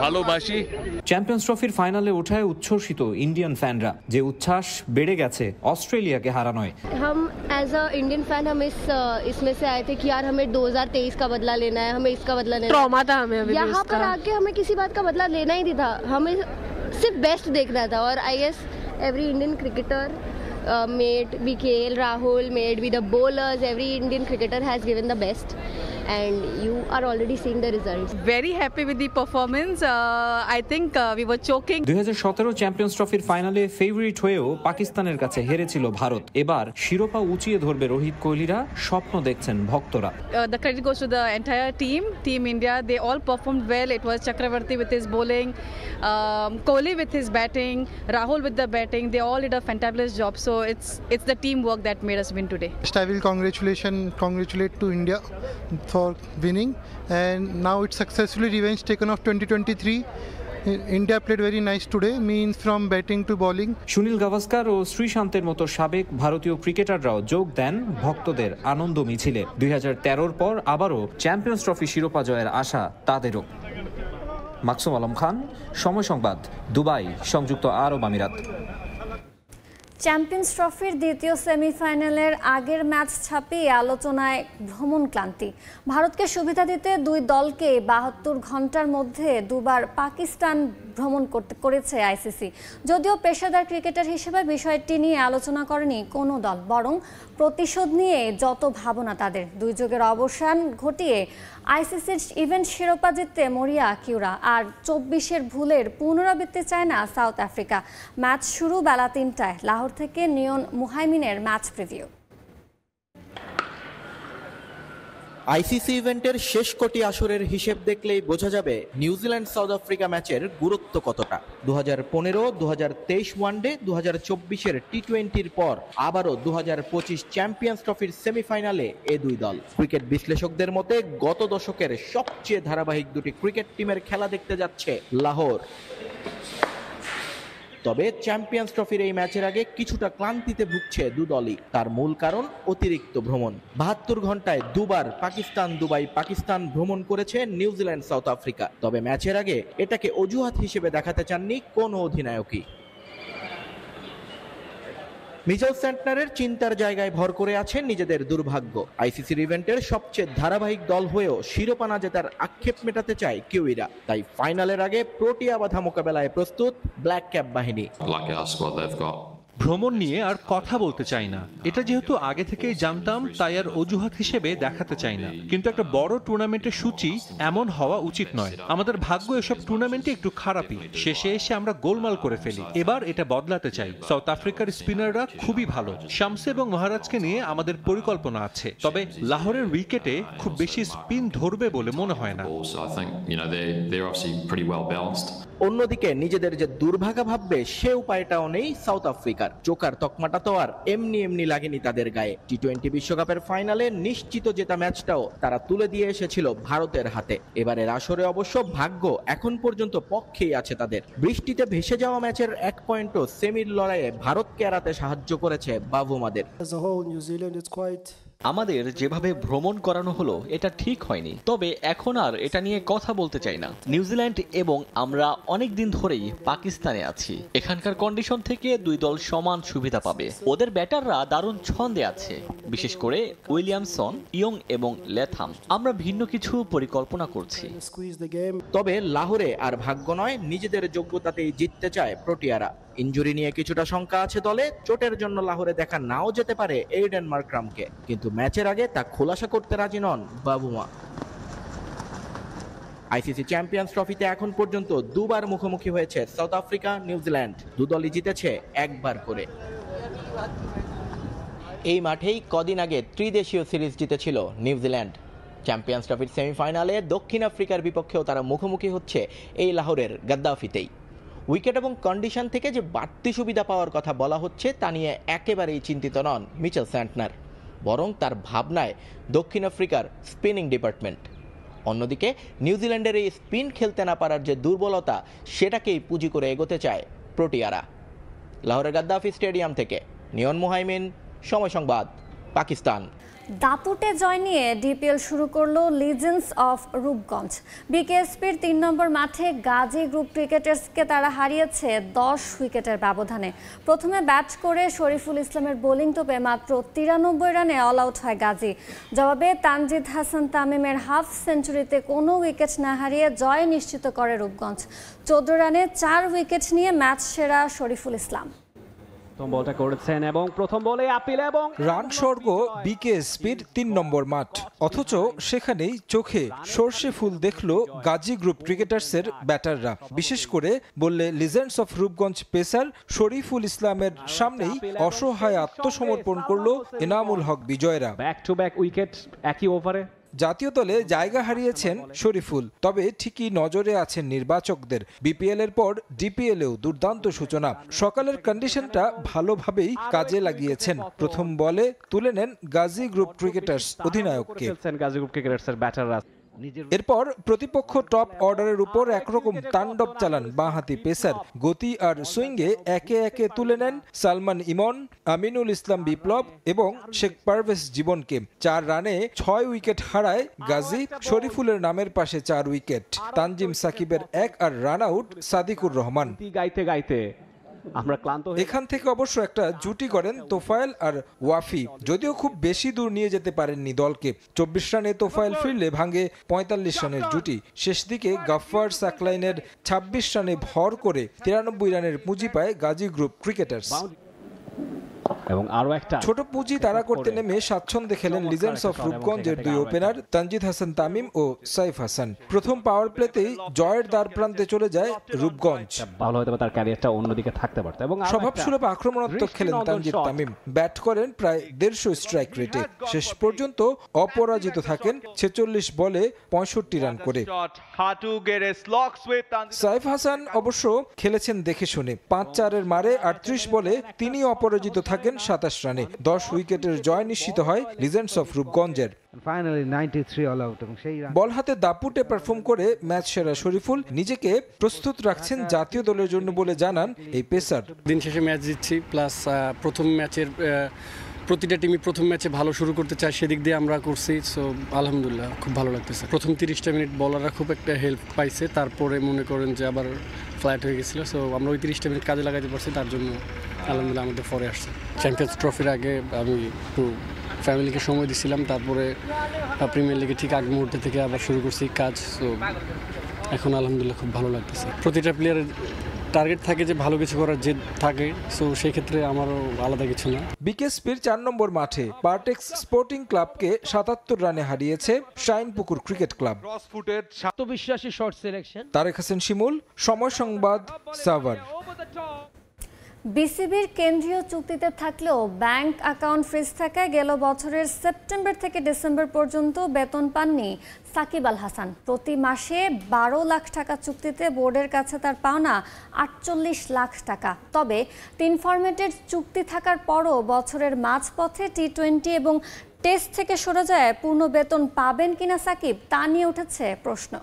Bhalobashi. Champions ট্রফির ফাইনালে ওঠায় উচ্ছ্বসিত Indian ফ্যানরা। যে উচ্ছ্বাস বেড়ে গেছে অস্ট্রেলিয়াকে হারানোয়। हम as a Indian fan हम इसमें से आए थे कि यार हमें 2023 का बदला लेना है, हमें इसका बदला लेना है। ट्रॉमा था हमें अभी यहाँ पर आके हमें किसी बात का बदला लेना ही नहीं था, हमें सिर्फ बेस्ट देखना था। और I guess every Indian cricketer made BKL, Rahul made with the bowlers, every Indian cricketer has given the best and you are already seeing the results. Very happy with the performance. I think we were choking. 2017 champions ট্রফির ফাইনালে favourite হয়েও পাকিস্তানের কাছে হেরেছিল ভারত। এবার শিরোপা উঁচিয়ে ধরবে রোহিত কোহলিরা, স্বপ্ন দেখছেন ভক্তরা। The credit goes to the entire team India. They all performed well. It was Chakravarti with his bowling, Kohli with his batting, Rahul with the batting. They all did a fantabulous job. So it's the teamwork that made us win today. I will congratulate to India for winning, and now it's successfully revenge taken of 2023. India played very nice today, means from batting to bowling. Sunil Gavaskar ও শ্রীশান্তের মতো সাবেক ভারতীয় ক্রিকেটাররাও যোগ দেন ভক্তদের আনন্দ মিছিলে। 2013 পর আবারও champions trophy শিরোপা জয়ের আশা তাদেরও। মাকসুম আলম খান, সময় সংবাদ, দুবাই, সংযুক্ত আরব আমিরাত। চ্যাম্পিয়ন্স ট্রফির দ্বিতীয় সেমিফাইনালের আগের ম্যাচ ছাপিয়ে আলোচনায় ভ্রমণ ক্লান্তি। ভারতকে সুবিধা দিতে দুই দলকে 72 ঘন্টার মধ্যে দুবার পাকিস্তান ভ্রমণ করেছে আইসিসি। যদিও পেশাদার ক্রিকেটার হিসেবে বিষয়টি নিয়ে আলোচনা করেনি কোনো দল, বরং প্রতিশোধ নিয়ে যত ভাবনা তাদের। দুই যুগের অবসান ঘটিয়ে আইসিসির ইভেন্ট শিরোপা জিততে মরিয়া কিউরা, আর 24-এর ভুলের পুনরাবৃত্তি চায় না সাউথ আফ্রিকা। ম্যাচ শুরু বেলা 3টায়। লাহোর থেকে নিয়ন মুহাইমিনের ম্যাচ প্রিভিউ। আইসিসি ইভেন্টের শেষ কোটি আসরের হিসেব দেখলেই বোঝা যাবে নিউজিল্যান্ড সাউথ আফ্রিকা ম্যাচের গুরুত্ব কতটা। 2015, 2023 ওয়ানডে, 2024-এর টি20-র পর আবারও 2025 চ্যাম্পিয়ন্স ট্রফির সেমিফাইনালে এ দুই দল। ক্রিকেট বিশ্লেষকদের মতে গত দশকের সবচেয়ে ধারাবাহিক দুটি ক্রিকেট টিমের খেলা দেখতে যাচ্ছে লাহোর। তবে চ্যাম্পিয়ন্স ট্রফির এই ম্যাচের আগে কিছুটা ক্লান্তিতে ভুগছে দুদলই। তার মূল কারণ অতিরিক্ত ভ্রমণ। 72 ঘন্টায় দুবার পাকিস্তান ভ্রমণ করেছে নিউজিল্যান্ড সাউথ আফ্রিকা। তবে ম্যাচের আগে এটাকে অজুহাত হিসেবে দেখাতে চাননি কোনো অধিনায়কই। মিচেল স্যান্টনারের চিন্তার জায়গায় ভর করে আছেন নিজেদের দুর্ভাগ্য। আইসিসির ইভেন্টের সবচেয়ে ধারাবাহিক দল হয়েও শিরোপা না জেতার আক্ষেপ মেটাতে চায় কিউইরা। তাই ফাইনালের আগে প্রোটিয়া বাধা মোকাবেলায় প্রস্তুত ব্ল্যাক ক্যাপ বাহিনী। ভ্রমণ নিয়ে আর কথা বলতে চাই না, এটা যেহেতু আগে থেকেই জানতাম তাই আর অজুহাত হিসেবে দেখাতে চাই না। কিন্তু একটা বড় টুর্নামেন্টের সূচি এমন হওয়া উচিত নয়। আমাদের ভাগ্য এসব টুর্নামেন্টে একটু খারাপই, শেষে এসে আমরা গোলমাল করে ফেলি। এবার এটা বদলাতে চাই। সাউথ আফ্রিকার স্পিনাররা খুবই ভালো, শামসে এবং মহারাজকে নিয়ে আমাদের পরিকল্পনা আছে, তবে লাহোরের উইকেটে খুব বেশি স্পিন ধরবে বলে মনে হয় না। অন্যদিকে নিজেদের যে দুর্ভাগা ভাববে সে উপায়টাও নেই সাউথ আফ্রিকার। জোকার তকমাটা তো আর এমনি লাগেনি তাদের গায়ে। টি-20 বিশ্বকাপের ফাইনালে নিশ্চিত জেতা ম্যাচটাও তারা তুলে দিয়ে এসেছিল ভারতের হাতে। এবারের আসরে অবশ্য ভাগ্য এখন পর্যন্ত পক্ষেই আছে তাদের। বৃষ্টিতে ভেসে যাওয়া ম্যাচের 1 পয়েন্টও সেমির লড়াইয়ে ভারতকে এড়াতে সাহায্য করেছে বাবুমাদের। আমাদের যেভাবে ভ্রমণ করানো হলো এটা ঠিক হয়নি, তবে এখন আর এটা নিয়ে কথা বলতে চাই না। নিউজিল্যান্ড এবং আমরা অনেক দিন ধরেই পাকিস্তানে আছি। এখানকার কন্ডিশন থেকে দুই দল সমান সুবিধা পাবে। ওদের ব্যাটাররা দারুণ ছন্দে আছে, বিশেষ করে উইলিয়ামসন, ইয়ং এবং লেথাম। আমরা ভিন্ন কিছু পরিকল্পনা করছি। তবে লাহোরে আর ভাগ্য নয়, নিজেদের যোগ্যতাতেই জিততে চায় প্রোটিয়ারা। ইনজুরি নিয়ে কিছুটা শঙ্কা আছে দলে। চোটের জন্য লাহোরে দেখা নাও যেতে পারে এইডেন মার্করামকে, কিন্তু ম্যাচের আগে তা খোলাসা করতে রাজি নন বাবুমা। আইসিসি চ্যাম্পিয়ন্স ট্রফিতে এখন পর্যন্ত দুবার মুখোমুখি হয়েছে সাউথ আফ্রিকা, নিউজিল্যান্ড। দুদলই জিতেছে একবার করে। এই মাঠেই কদিন আগে ত্রিদেশীয় সিরিজ জিতেছিল নিউজিল্যান্ড। চ্যাম্পিয়ন্স ট্রফির সেমিফাইনালে দক্ষিণ আফ্রিকার বিপক্ষেও তারা মুখোমুখি হচ্ছে এই লাহোরের গাদ্দাফিতেই। উইকেট এবং কন্ডিশন থেকে যে বাড়তি সুবিধা পাওয়ার কথা বলা হচ্ছে তা নিয়ে একেবারেই চিন্তিত নন মিচেল স্যান্টনার, বরং তার ভাবনায় দক্ষিণ আফ্রিকার স্পিনিং ডিপার্টমেন্ট। অন্যদিকে নিউজিল্যান্ডের এই স্পিন খেলতে না পারার যে দুর্বলতা, সেটাকেই পুঁজি করে এগোতে চায় প্রোটিয়ারা। লাহোরের গাদ্দাফি স্টেডিয়াম থেকে নিয়ন মুহাইমিন, সময় সংবাদ, পাকিস্তান। দাপুটে জয় নিয়ে ডিপিএল শুরু করলো লিজেন্ডস অফ রূপগঞ্জ। বিকেএসপির 3 নম্বর মাঠে গাজী গ্রুপ ক্রিকেটার্সকে তারা হারিয়েছে 10 উইকেটের ব্যবধানে। প্রথমে ব্যাট করে শরীফুল ইসলামের বোলিং তোপে মাত্র 93 রানে অল আউট হয় গাজী। জবাবে তানজিদ হাসান তামিমের হাফ সেঞ্চুরিতে কোনো উইকেট না হারিয়ে জয় নিশ্চিত করে রূপগঞ্জ। 14 রানে 4 উইকেট নিয়ে ম্যাচ সেরা শরীফুল ইসলাম। প্রথম বলটা করেছেন এবং প্রথম বলে আপিল এবং রান স্বর্গ বিকেএসপির 3 নম্বর মাঠ, অথচ সেখানেই চোখে সর্ষে ফুল দেখল গাজী গ্রুপ ক্রিকেটার্সের ব্যাটাররা। বিশেষ করে বললে legends of Rupganj pacer Shariful ইসলামের সামনেই অসহায় আত্মসমর্পণ করল এনামুল হক বিজয়রা। ব্যাক টু ব্যাক উইকেট একই ওভারে। জাতীয় দলে জায়গা হারিয়েছেন শরীফুল, তবে ঠিকই নজরে আছেন নির্বাচকদের। বিপিএল এর পর ডিপিএলেও দুর্দান্ত সূচনা। সকালের কন্ডিশনটা ভালোভাবেই কাজে লাগিয়েছেন। প্রথম বলে তুলে নেন গাজী গ্রুপ ক্রিকেটার্স অধিনায়ককে। গাজী গ্রুপ ক্রিকেটার্সের ব্যাটাররা এরপর প্রতিপক্ষ টপ অর্ডারের উপর একরকম তাণ্ডব চালান বাঁহাতি পেসার। গতি আর সুইঙ্গে একে একে তুলে নেন সালমান ইমন, আমিনুল ইসলাম বিপ্লব এবং শেখ পারভেজ জীবনকে। 4 রানে 6 উইকেট হারায় গাজী। শরীফুলের নামের পাশে 4 উইকেট, তানজিম সাকিবের 1 আর রান আউট সাদিকুর রহমান। গাইতে গাইতে আমরা ক্লান্ত। এখান থেকে অবশ্য একটা জুটি করেন তোফায়েল আর ওয়াফি, যদিও খুব বেশি দূর নিয়ে যেতে পারেননি দলকে। 24 রানে তোফায়েল ফিরলে ভাঙে 45 রানের জুটি। শেষ দিকে গাফফার সাকলাইনের 26 রানে ভর করে 93 রানের পুঁজি পায় গাজী গ্রুপ ক্রিকেটার্স। এবং আরো একটা ছোট পুঁজি তারা করতে নেমে স্বাচ্ছন্দ্যে খেলেন লিজেন্ডস অফ রূপগঞ্জের 2 ওপেনার তানজিদ হাসান তামিম ও সাইফ হাসান। প্রথম পাওয়ার প্লেতেই জয়ের দ্বার প্রান্তে চলে যায় রূপগঞ্জ। ভালো হয়তো তার ক্যারিয়ারটা অন্যদিকে থাকতে পারত। এবং স্বভাবসুলভ আক্রমণাত্মক খেলেন তানজিদ তামিম। ব্যাট করেন প্রায় 150 স্ট্রাইক রেটে। শেষ পর্যন্ত অপরাজিত থাকেন 46 বলে 65 রান করে। সাইফ হাসান অবশ্য খেলেছেন দেখে শুনে। 5-4-এর মারে 38 বলে তিনি অপরাজিত থাকেন 27 রানে। 10 উইকেটের জয় নিশ্চিত হয় লিজেন্ডস অফ রূপগঞ্জের। বল হাতে দাপুটে পারফর্ম করে ম্যাচ সেরা শরীফুল নিজেকে প্রস্তুত রাখছেন জাতীয় দলের জন্য বলে জানান এই পেসার। দিন শেষে ম্যাচ জিতছি, প্লাস প্রথম ম্যাচের প্রতিটা টিমই প্রথম ম্যাচে ভালো শুরু করতে চায়, সেদিক দিয়ে আমরা করছি। সো আলহামদুলিল্লাহ খুব ভালো লাগতেছে। প্রথম 30টা মিনিট বলাররা খুব একটা হেল্প পাইছে, তারপরে মনে করেন যে আবার ফ্ল্যাট হয়ে গেছিলো। সো আমরা ওই 30টা মিনিট কাজে লাগাতে পারছি, তার জন্য আলহামদুলিল্লাহ আমাদের পরে আসছে। চ্যাম্পিয়ন্স ট্রফির আগে আমি একটু ফ্যামিলিকে সময় দিছিলাম, তারপরে প্রিমিয়ার লিগে ঠিক আগ মুহূর্তে থেকে আবার শুরু করছি কাজ। সো এখন আলহামদুলিল্লাহ খুব ভালো লাগতেছে। প্রতিটা প্লেয়ারের টার্গেট থাকে যে ভালো কিছু করার জেদ থাকে, সো সেই ক্ষেত্রে আমারও আলাদা কিছু না। বিকেএসপির 4 নম্বর মাঠে পার্টেক্স স্পোর্টিং ক্লাবকে 77 রানে হারিয়েছে শাইনপুকুর ক্রিকেট ক্লাব। আত্মবিশ্বাসী শর্ট সিলেকশন। তারেক হাসান শিমুল, সময় সংবাদ, সাভার। বিসিবির কেন্দ্রীয় চুক্তিতে থাকলেও ব্যাংক অ্যাকাউন্ট ফ্রিজ থাকায় গেল বছরের সেপ্টেম্বর থেকে ডিসেম্বর পর্যন্ত বেতন পাননি সাকিব আল হাসান। প্রতি মাসে 12 লাখ টাকা চুক্তিতে বোর্ডের কাছে তার পাওনা 48 লাখ টাকা। তবে 3 ফরম্যাটের চুক্তি থাকার পরও বছরের মাঝপথে টি-20 এবং টেস্ট থেকে সরে যায় পূর্ণ বেতন পাবেন কিনা সাকিব, তা নিয়ে উঠেছে প্রশ্ন।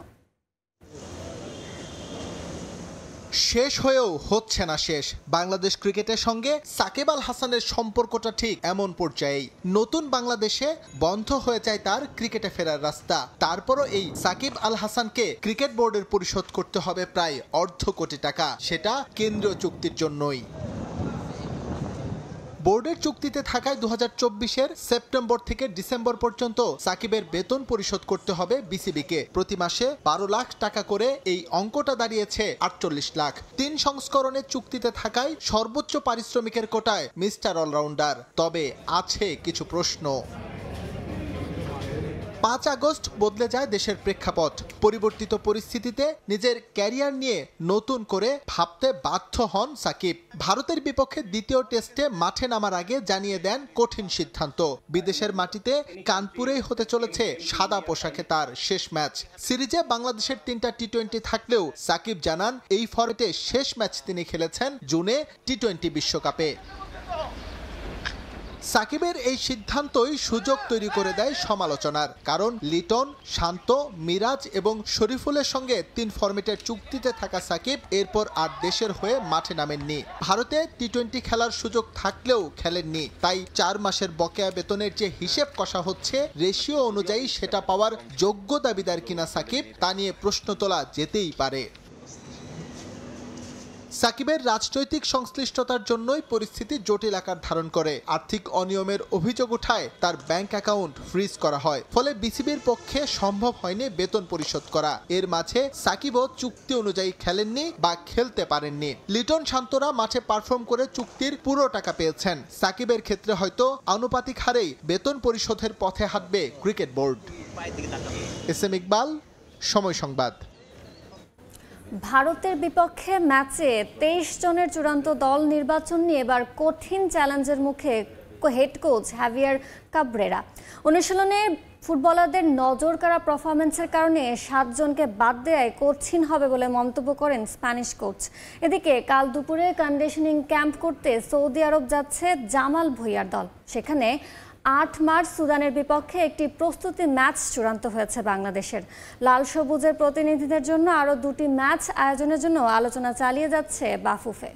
শেষ হয়েও হচ্ছে না শেষ। বাংলাদেশ ক্রিকেটের সঙ্গে সাকিব আল হাসানের সম্পর্কটা ঠিক এমন পর্যায়েই নতুন বাংলাদেশে বন্ধ হয়ে যায় তার ক্রিকেটে ফেরার রাস্তা। তারপরও এই সাকিব আল হাসানকে ক্রিকেট বোর্ডের পরিশোধ করতে হবে প্রায় $1.5 কোটি টাকা, সেটা কেন্দ্রীয় চুক্তির জন্যই। বোর্ডের চুক্তিতে থাকায় 2024-এর সেপ্টেম্বর থেকে ডিসেম্বর পর্যন্ত সাকিবের বেতন পরিশোধ করতে হবে বিসিবিকে। প্রতি মাসে 12 লাখ টাকা করে এই অঙ্কটা দাঁড়িয়েছে 48 লাখ। 3 সংস্করণের চুক্তিতে থাকায় সর্বোচ্চ পারিশ্রমিকের কোটায় মিস্টার অলরাউন্ডার। তবে আছে কিছু প্রশ্ন। 5 আগস্ট বদলে যায় দেশের প্রেক্ষাপট। পরিবর্তিত পরিস্থিতিতে নিজের ক্যারিয়ার নিয়ে নতুন করে ভাবতে বাধ্য হন সাকিব। ভারতের বিপক্ষে দ্বিতীয় টেস্টে মাঠে নামার আগে জানিয়ে দেন কঠিন সিদ্ধান্ত। বিদেশের মাটিতে কানপুরেই হতে চলেছে সাদা পোশাকে তার শেষ ম্যাচ। সিরিজে বাংলাদেশের 3টা টি-20 থাকলেও সাকিব জানান এই ফর্মেটে শেষ ম্যাচ তিনি খেলেছেন জুনে টি-20 বিশ্বকাপে। সাকিবের এই সিদ্ধান্তই সুযোগ তৈরি করে দেয় সমালোচনার। কারণ লিটন, শান্ত, মিরাজ এবং শরীফুলের সঙ্গে 3 ফরম্যাটের চুক্তিতে থাকা সাকিব এরপর আর দেশের হয়ে মাঠে নামেননি। ভারতে টি-20 খেলার সুযোগ থাকলেও খেলেননি। তাই 4 মাসের বকেয়া বেতনের যে হিসেব কষা হচ্ছে, রেশিও অনুযায়ী সেটা পাওয়ার যোগ্য দাবিদার কিনা সাকিব, তা নিয়ে প্রশ্ন তোলা যেতেই পারে। সাকিবের রাজনৈতিক সংশ্লিষ্টতার জন্যই পরিস্থিতি জটিল আকার ধারণ করে। আর্থিক অনিয়মের অভিযোগ উঠায় তার ব্যাংক অ্যাকাউন্ট ফ্রিজ করা হয়। ফলে বিসিবির পক্ষে সম্ভব হয়নি বেতন পরিশোধ করা। এর মাঝে সাকিবও চুক্তি অনুযায়ী খেলেননি বা খেলতে পারেননি। লিটন, শান্তরা মাঠে পারফর্ম করে চুক্তির পুরো টাকা পেয়েছেন। সাকিবের ক্ষেত্রে হয়তো আনুপাতিক হারেই বেতন পরিশোধের পথে হাঁটবে cricket board. S M Iqbal, Somoy Sangbad. ভারতের বিপক্ষে ম্যাচে 23 জনের চূড়ান্ত দল নির্বাচন নিয়ে এবার কঠিন চ্যালেঞ্জের মুখে হেড কোচ হ্যাভিয়ার কাবরেরা। অনুশীলনে ফুটবলারদের নজর কাড়া পারফরমেন্সের কারণে 7 জনকে বাদ দেওয়ায় কঠিন হবে বলে মন্তব্য করেন স্প্যানিশ কোচ। এদিকে কাল দুপুরে কন্ডিশনিং ক্যাম্প করতে সৌদি আরব যাচ্ছে জামাল ভুঁইয়ার দল। সেখানে 8 মার্চ সুদানের বিপক্ষে একটি প্রস্তুতি ম্যাচ চূড়ান্ত হয়েছে বাংলাদেশের। লাল সবুজের প্রতিনিধিদের জন্য আরও 2টি ম্যাচ আয়োজনের জন্য আলোচনা চালিয়ে যাচ্ছে বাফুফে।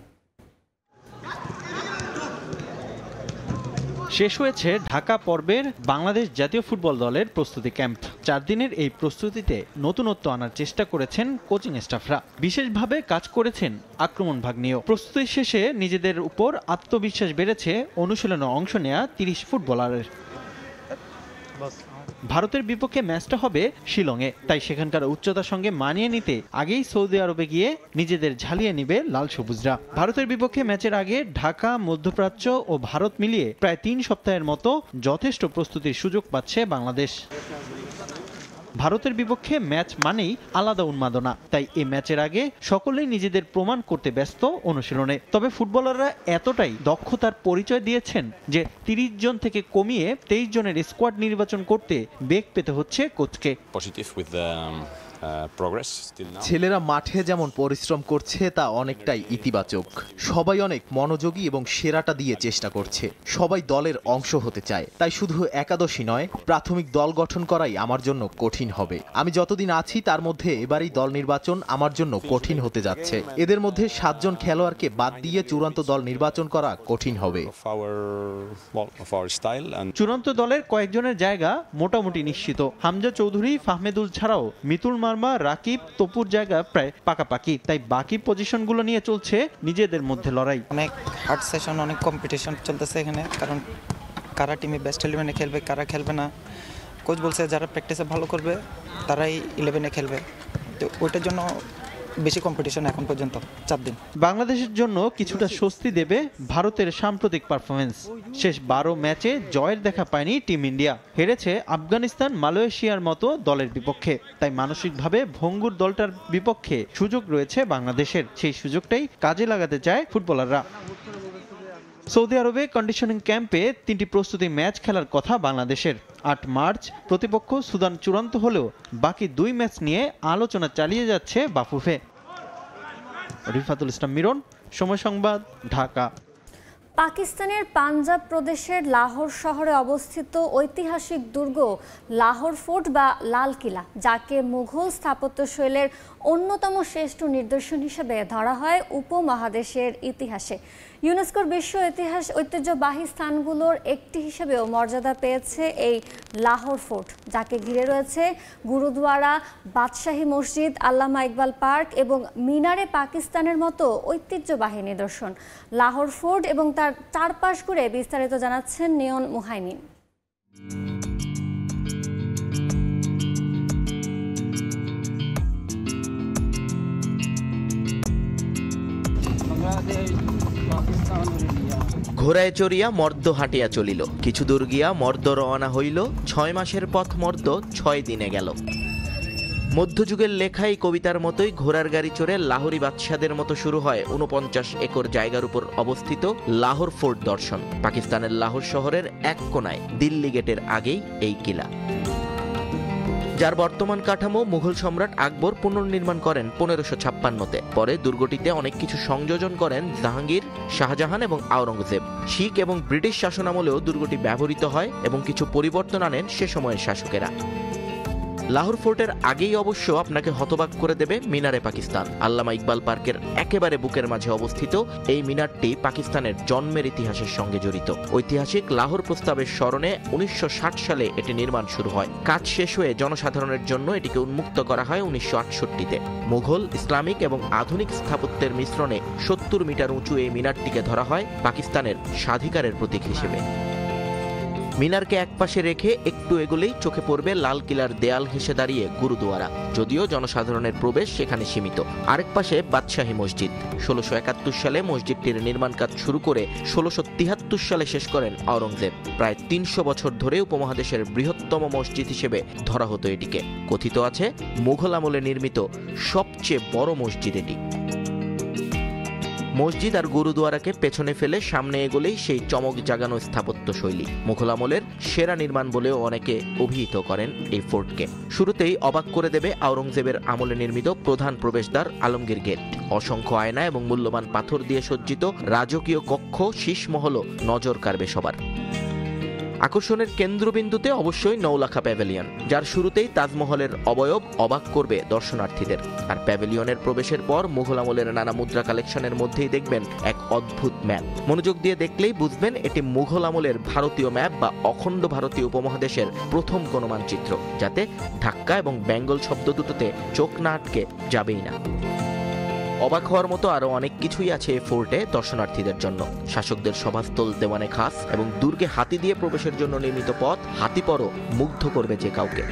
শেষ হয়েছে ঢাকা পর্বের বাংলাদেশ জাতীয় ফুটবল দলের প্রস্তুতি ক্যাম্প। 4 দিনের এই প্রস্তুতিতে নতুনত্ব আনার চেষ্টা করেছেন কোচিং স্টাফরা। বিশেষভাবে কাজ করেছেন আক্রমণ ভাগ নিয়েও। প্রস্তুতি শেষে নিজেদের উপর আত্মবিশ্বাস বেড়েছে অনুশীলনে অংশ নেয়া 30 ফুটবলারের। ভারতের বিপক্ষে ম্যাচটা হবে শিলংয়ে, তাই সেখানকার উচ্চতার সঙ্গে মানিয়ে নিতে আগেই সৌদি আরবে গিয়ে নিজেদের ঝালিয়ে নিবে লাল সবুজরা। ভারতের বিপক্ষে ম্যাচের আগে ঢাকা, মধ্যপ্রাচ্য ও ভারত মিলিয়ে প্রায় 3 সপ্তাহের মতো যথেষ্ট প্রস্তুতির সুযোগ পাচ্ছে বাংলাদেশ। ভারতের বিপক্ষে ম্যাচ মানেই আলাদা উন্মাদনা, তাই এই ম্যাচের আগে সকলেই নিজেদের প্রমাণ করতে ব্যস্ত অনুশীলনে। তবে ফুটবলাররা এতটাই দক্ষতার পরিচয় দিয়েছেন যে 30 জন থেকে কমিয়ে 23 জনের স্কোয়াড নির্বাচন করতে বেগ পেতে হচ্ছে কোচকে। ছেলেরা মাঠে যেমন পরিশ্রম করছে তা অনেকটাই ইতিবাচক। সবাই অনেক মনোযোগী এবং সেরাটা দিয়ে চেষ্টা করছে। সবাই দলের অংশ হতে চায়। তাই শুধু একাদশী নয়, প্রাথমিক দল গঠন করাই আমার জন্য কঠিন কঠিন হবে। আমি যতদিন আছি তার মধ্যে এবারই দল নির্বাচন আমার জন্য কঠিন হতে যাচ্ছে। এদের মধ্যে 7 জন খেলোয়াড়কে বাদ দিয়ে চূড়ান্ত দল নির্বাচন করা কঠিন হবে। চূড়ান্ত দলের কয়েকজনের জায়গা মোটামুটি নিশ্চিত। হামজা চৌধুরী, ফাহমেদুল ছাড়াও মিতুল মার্মা, রাকিব, তপুর জায়গা প্রায় পাকাপাকি। তাই বাকি পজিশনগুলো নিয়ে চলছে নিজেদের মধ্যে লড়াই। অনেক হার্ড সেশন, অনেক কম্পিটিশন চলতেছে এখানে, কারণ কারা টিমে বেস্ট 11-এ খেলবে, কারা খেলবে না। কোচ বলছে যারা প্র্যাকটিসে ভালো করবে তারাই 11-এ খেলবে, তো ওইটার জন্য বেশি কম্পিটিশন এখন পর্যন্ত 4 দিন। বাংলাদেশের জন্য কিছুটা স্বস্তি দেবে ভারতের সাম্প্রতিক পারফরমেন্স। শেষ 12 ম্যাচে জয়ের দেখা পায়নি টিম ইন্ডিয়া। হেরেছে আফগানিস্তান, মালয়েশিয়ার মতো দলের বিপক্ষে। তাই মানসিকভাবে ভঙ্গুর দলটার বিপক্ষে সুযোগ রয়েছে বাংলাদেশের। সেই সুযোগটাই কাজে লাগাতে চায় ফুটবলাররা। সৌদি আরবে কন্ডিশনিং ক্যাম্পে 3টি প্রস্তুতি ম্যাচ খেলার কথা বাংলাদেশের। 8 মার্চ প্রতিপক্ষ সুদান চূড়ান্ত হলেও বাকি 2 ম্যাচ নিয়ে আলোচনা চালিয়ে যাচ্ছে বাফুফে। রিফাতুল ইসলাম মিরন, সময় সংবাদ, ঢাকা। পাকিস্তানের পাঞ্জাব প্রদেশের লাহোর শহরে অবস্থিত ঐতিহাসিক দুর্গ লাহোর ফোর্ট বা লাল কিলা, যাকে মুঘল স্থাপত্যশৈলের অন্যতম শ্রেষ্ঠ নিদর্শন হিসেবে ধরা হয় উপমহাদেশের ইতিহাসে। ইউনেস্কোর বিশ্ব ইতিহাস ঐতিহ্যবাহী স্থানগুলোর একটি হিসেবেও মর্যাদা পেয়েছে এই লাহোর ফোর্ট, যাকে ঘিরে রয়েছে গুরুদ্বারা, বাদশাহী মসজিদ, আল্লামা ইকবাল পার্ক এবং মিনারে পাকিস্তানের মতো ঐতিহ্যবাহী নিদর্শন। লাহোর ফোর্ট এবং তার চারপাশ ঘুরে বিস্তারিত জানাচ্ছেন নিয়ন মুহাইমিন। ঘোড়ায় চড়িয়া মর্দ হাঁটিয়া চলিল, কিছু দূর গিয়া মর্দ রওনা হইল, 6 মাসের পথ মর্দ 6 দিনে গেল। মধ্যযুগের লেখা এই কবিতার মতোই ঘোড়ার গাড়ি চড়ে লাহোরি বাদশাদের মতো শুরু হয় 49 একর জায়গার উপর অবস্থিত লাহোর ফোর্ট দর্শন। পাকিস্তানের লাহোর শহরের এক কোনায় দিল্লি গেটের আগেই এই কিলা, যার বর্তমান কাঠামো মুঘল সম্রাট আকবর পুনর্নির্মাণ করেন 1556-তে। পরে দুর্গটিতে অনেক কিছু সংযোজন করেন জাহাঙ্গীর, শাহজাহান এবং আওরঙ্গজেব। শিখ এবং ব্রিটিশ শাসনামলেও দুর্গটি ব্যবহৃত হয় এবং কিছু পরিবর্তন আনেন সে সময়ের শাসকেরা। লাহোর ফোর্টের আগেই অবশ্য আপনাকে হতবাক করে দেবে মিনারে পাকিস্তান। আল্লামা ইকবাল পার্কের একেবারে বুকের মাঝে অবস্থিত এই মিনারটি পাকিস্তানের জন্মের ইতিহাসের সঙ্গে জড়িত। ঐতিহাসিক লাহোর প্রস্তাবের স্মরণে 1960 সালে এটি নির্মাণ শুরু হয়। কাজ শেষ হয়ে জনসাধারণের জন্য এটিকে উন্মুক্ত করা হয় 1968-তে। মুঘল, ইসলামিক এবং আধুনিক স্থাপত্যের মিশ্রণে 70 মিটার উঁচু এই মিনারটিকে ধরা হয় পাকিস্তানের স্বাধিকারের প্রতীক হিসেবে। মিনারকে একপাশে রেখে একটু এগোলেই চোখে পড়বে লাল কিলার দেয়াল ঘেঁষে দাঁড়িয়ে গুরুদুয়ারা, যদিও জনসাধারণের প্রবেশ সেখানে সীমিত। আরেক পাশে বাদশাহী মসজিদ। 1671 সালে মসজিদটির নির্মাণ কাজ শুরু করে 1673 সালে শেষ করেন আওরঙ্গজেব। প্রায় 300 বছর ধরে উপমহাদেশের বৃহত্তম মসজিদ হিসেবে ধরা হতো এটিকে। কথিত আছে মুঘল আমলে নির্মিত সবচেয়ে বড় মসজিদ এটি। মসজিদ আর গুরুদুয়ারাকে পেছনে ফেলে সামনে এগোলেই সেই চমক জাগানো স্থাপত্য শৈলী। মুঘল আমলের সেরা নির্মাণ বলেও অনেকে অভিহিত করেন এই ফোর্টকে। শুরুতেই অবাক করে দেবে আওরঙ্গজেবের আমলে নির্মিত প্রধান প্রবেশদ্বার আলমগীর গেট। অসংখ্য আয়না এবং মূল্যবান পাথর দিয়ে সজ্জিত রাজকীয় কক্ষ শীষমহলও নজর কাড়বে সবার। আকর্ষণের কেন্দ্রবিন্দুতে অবশ্যই নৌলাখা প্যাভিলিয়ন, যার শুরুতেই তাজমহলের অবয়ব অবাক করবে দর্শনার্থীদের। আর প্যাভিলিয়নের প্রবেশের পর মুঘল আমলের নানা মুদ্রা কালেকশনের মধ্যেই দেখবেন এক অদ্ভুত ম্যাপ। মনোযোগ দিয়ে দেখলেই বুঝবেন এটি মুঘল আমলের ভারতীয় ম্যাপ বা অখণ্ড ভারতীয় উপমহাদেশের প্রথম কোনো মানচিত্র, যাতে ঢাক্কা এবং বেঙ্গল শব্দ দুটোতে চোখ না আটকে যাবেই না। অবাক হওয়ার মতো আরো অনেক কিছুই আছে এই ফোর্টে দর্শনার্থীদের জন্য। শাসকদের সভাস্থল দেওয়ানে খাস এবং দুর্গে হাতি দিয়ে প্রবেশের জন্য নির্মিত পথ হাতিপরও মুগ্ধ করবে যে কাউকে।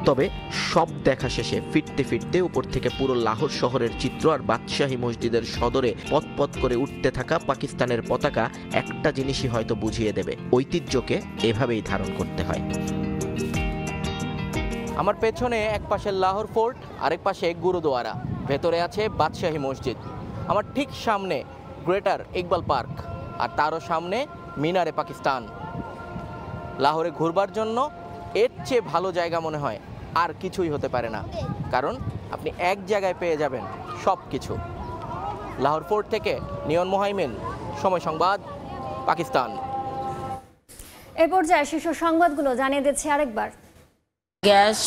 তবে সব দেখা শেষে ফিরতে ফিরতে উপর থেকে পুরো লাহোর শহরের চিত্র আর বাদশাহী মসজিদের সদরে পথ পথ করে উঠতে থাকা পাকিস্তানের পতাকা একটা জিনিসই হয়তো বুঝিয়ে দেবে, ঐতিহ্যকে এভাবেই ধারণ করতে হয়। আমার পেছনে এক পাশে লাহোর ফোর্ট, আরেক পাশে গুরুদুয়ারা, ভেতরে আছে বাদশাহী মসজিদ। আমার ঠিক সামনে গ্রেটার ইকবাল পার্ক, আর তারও সামনে মিনারে পাকিস্তান। লাহোরে ঘুরবার জন্য এর চেয়ে ভালো জায়গা মনে হয় আর কিছুই হতে পারে না, কারণ আপনি এক জায়গায় পেয়ে যাবেন সব কিছু। লাহোর ফোর্ট থেকে নিয়ন মুহাইমিন, সময় সংবাদ, পাকিস্তান। এ পর্যায়ে শীর্ষ সংবাদগুলো জানিয়ে দিচ্ছি আরেকবার। গ্যাস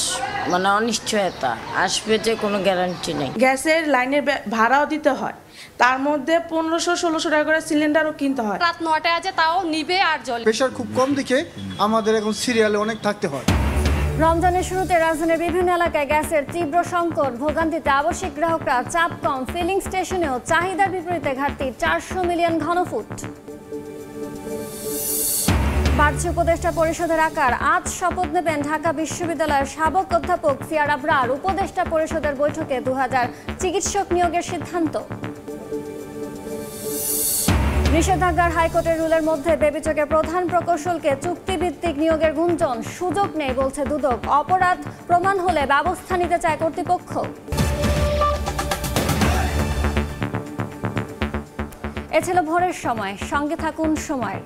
মানে অনিশ্চয়তা, আসবে যে কোনো গ্যারান্টি নেই। গ্যাসের লাইনের ভাড়াও দিতে হয়, তার মধ্যে 1500-1600 টাকা করে সিলিন্ডারও কিনতে হয়। রাত 9টায় আছে তাও নিবে আর জ্বলে। প্রেশার খুব কম দিকে আমাদের এখন সিরিয়ালে অনেক থাকতে হয়। রমজানের শুরুতে রাজধানীর বিভিন্ন এলাকায় গ্যাসের তীব্র সংকট, ভোগান্তিতে আবাসিক গ্রাহকরা, চাপ কম, ফিলিং স্টেশনেও চাহিদার বিপরীতে ঘাটতি 400 মিলিয়ন ঘনফুট। বাড়ছে উপদেষ্টা পরিষদের আকার, আজ শপথ নেবেন ঢাকা বিশ্ববিদ্যালয়ের সাবেক অধ্যাপক ফিয়ার আবরার। উপদেষ্টা পরিষদের বৈঠকে 2000 চিকিৎসক নিয়োগের সিদ্ধান্ত। নিষেধাজ্ঞার হাইকোর্টের রুলের মধ্যে বেবিচকের প্রধান প্রকৌশলকে চুক্তিভিত্তিক নিয়োগের গুঞ্জন, সুযোগ নেই বলছে দুদক। অপরাধ প্রমাণ হলে ব্যবস্থা নিতে চায় কর্তৃপক্ষ। এ ছিল ভোরের সময়, সঙ্গে থাকুন সময়।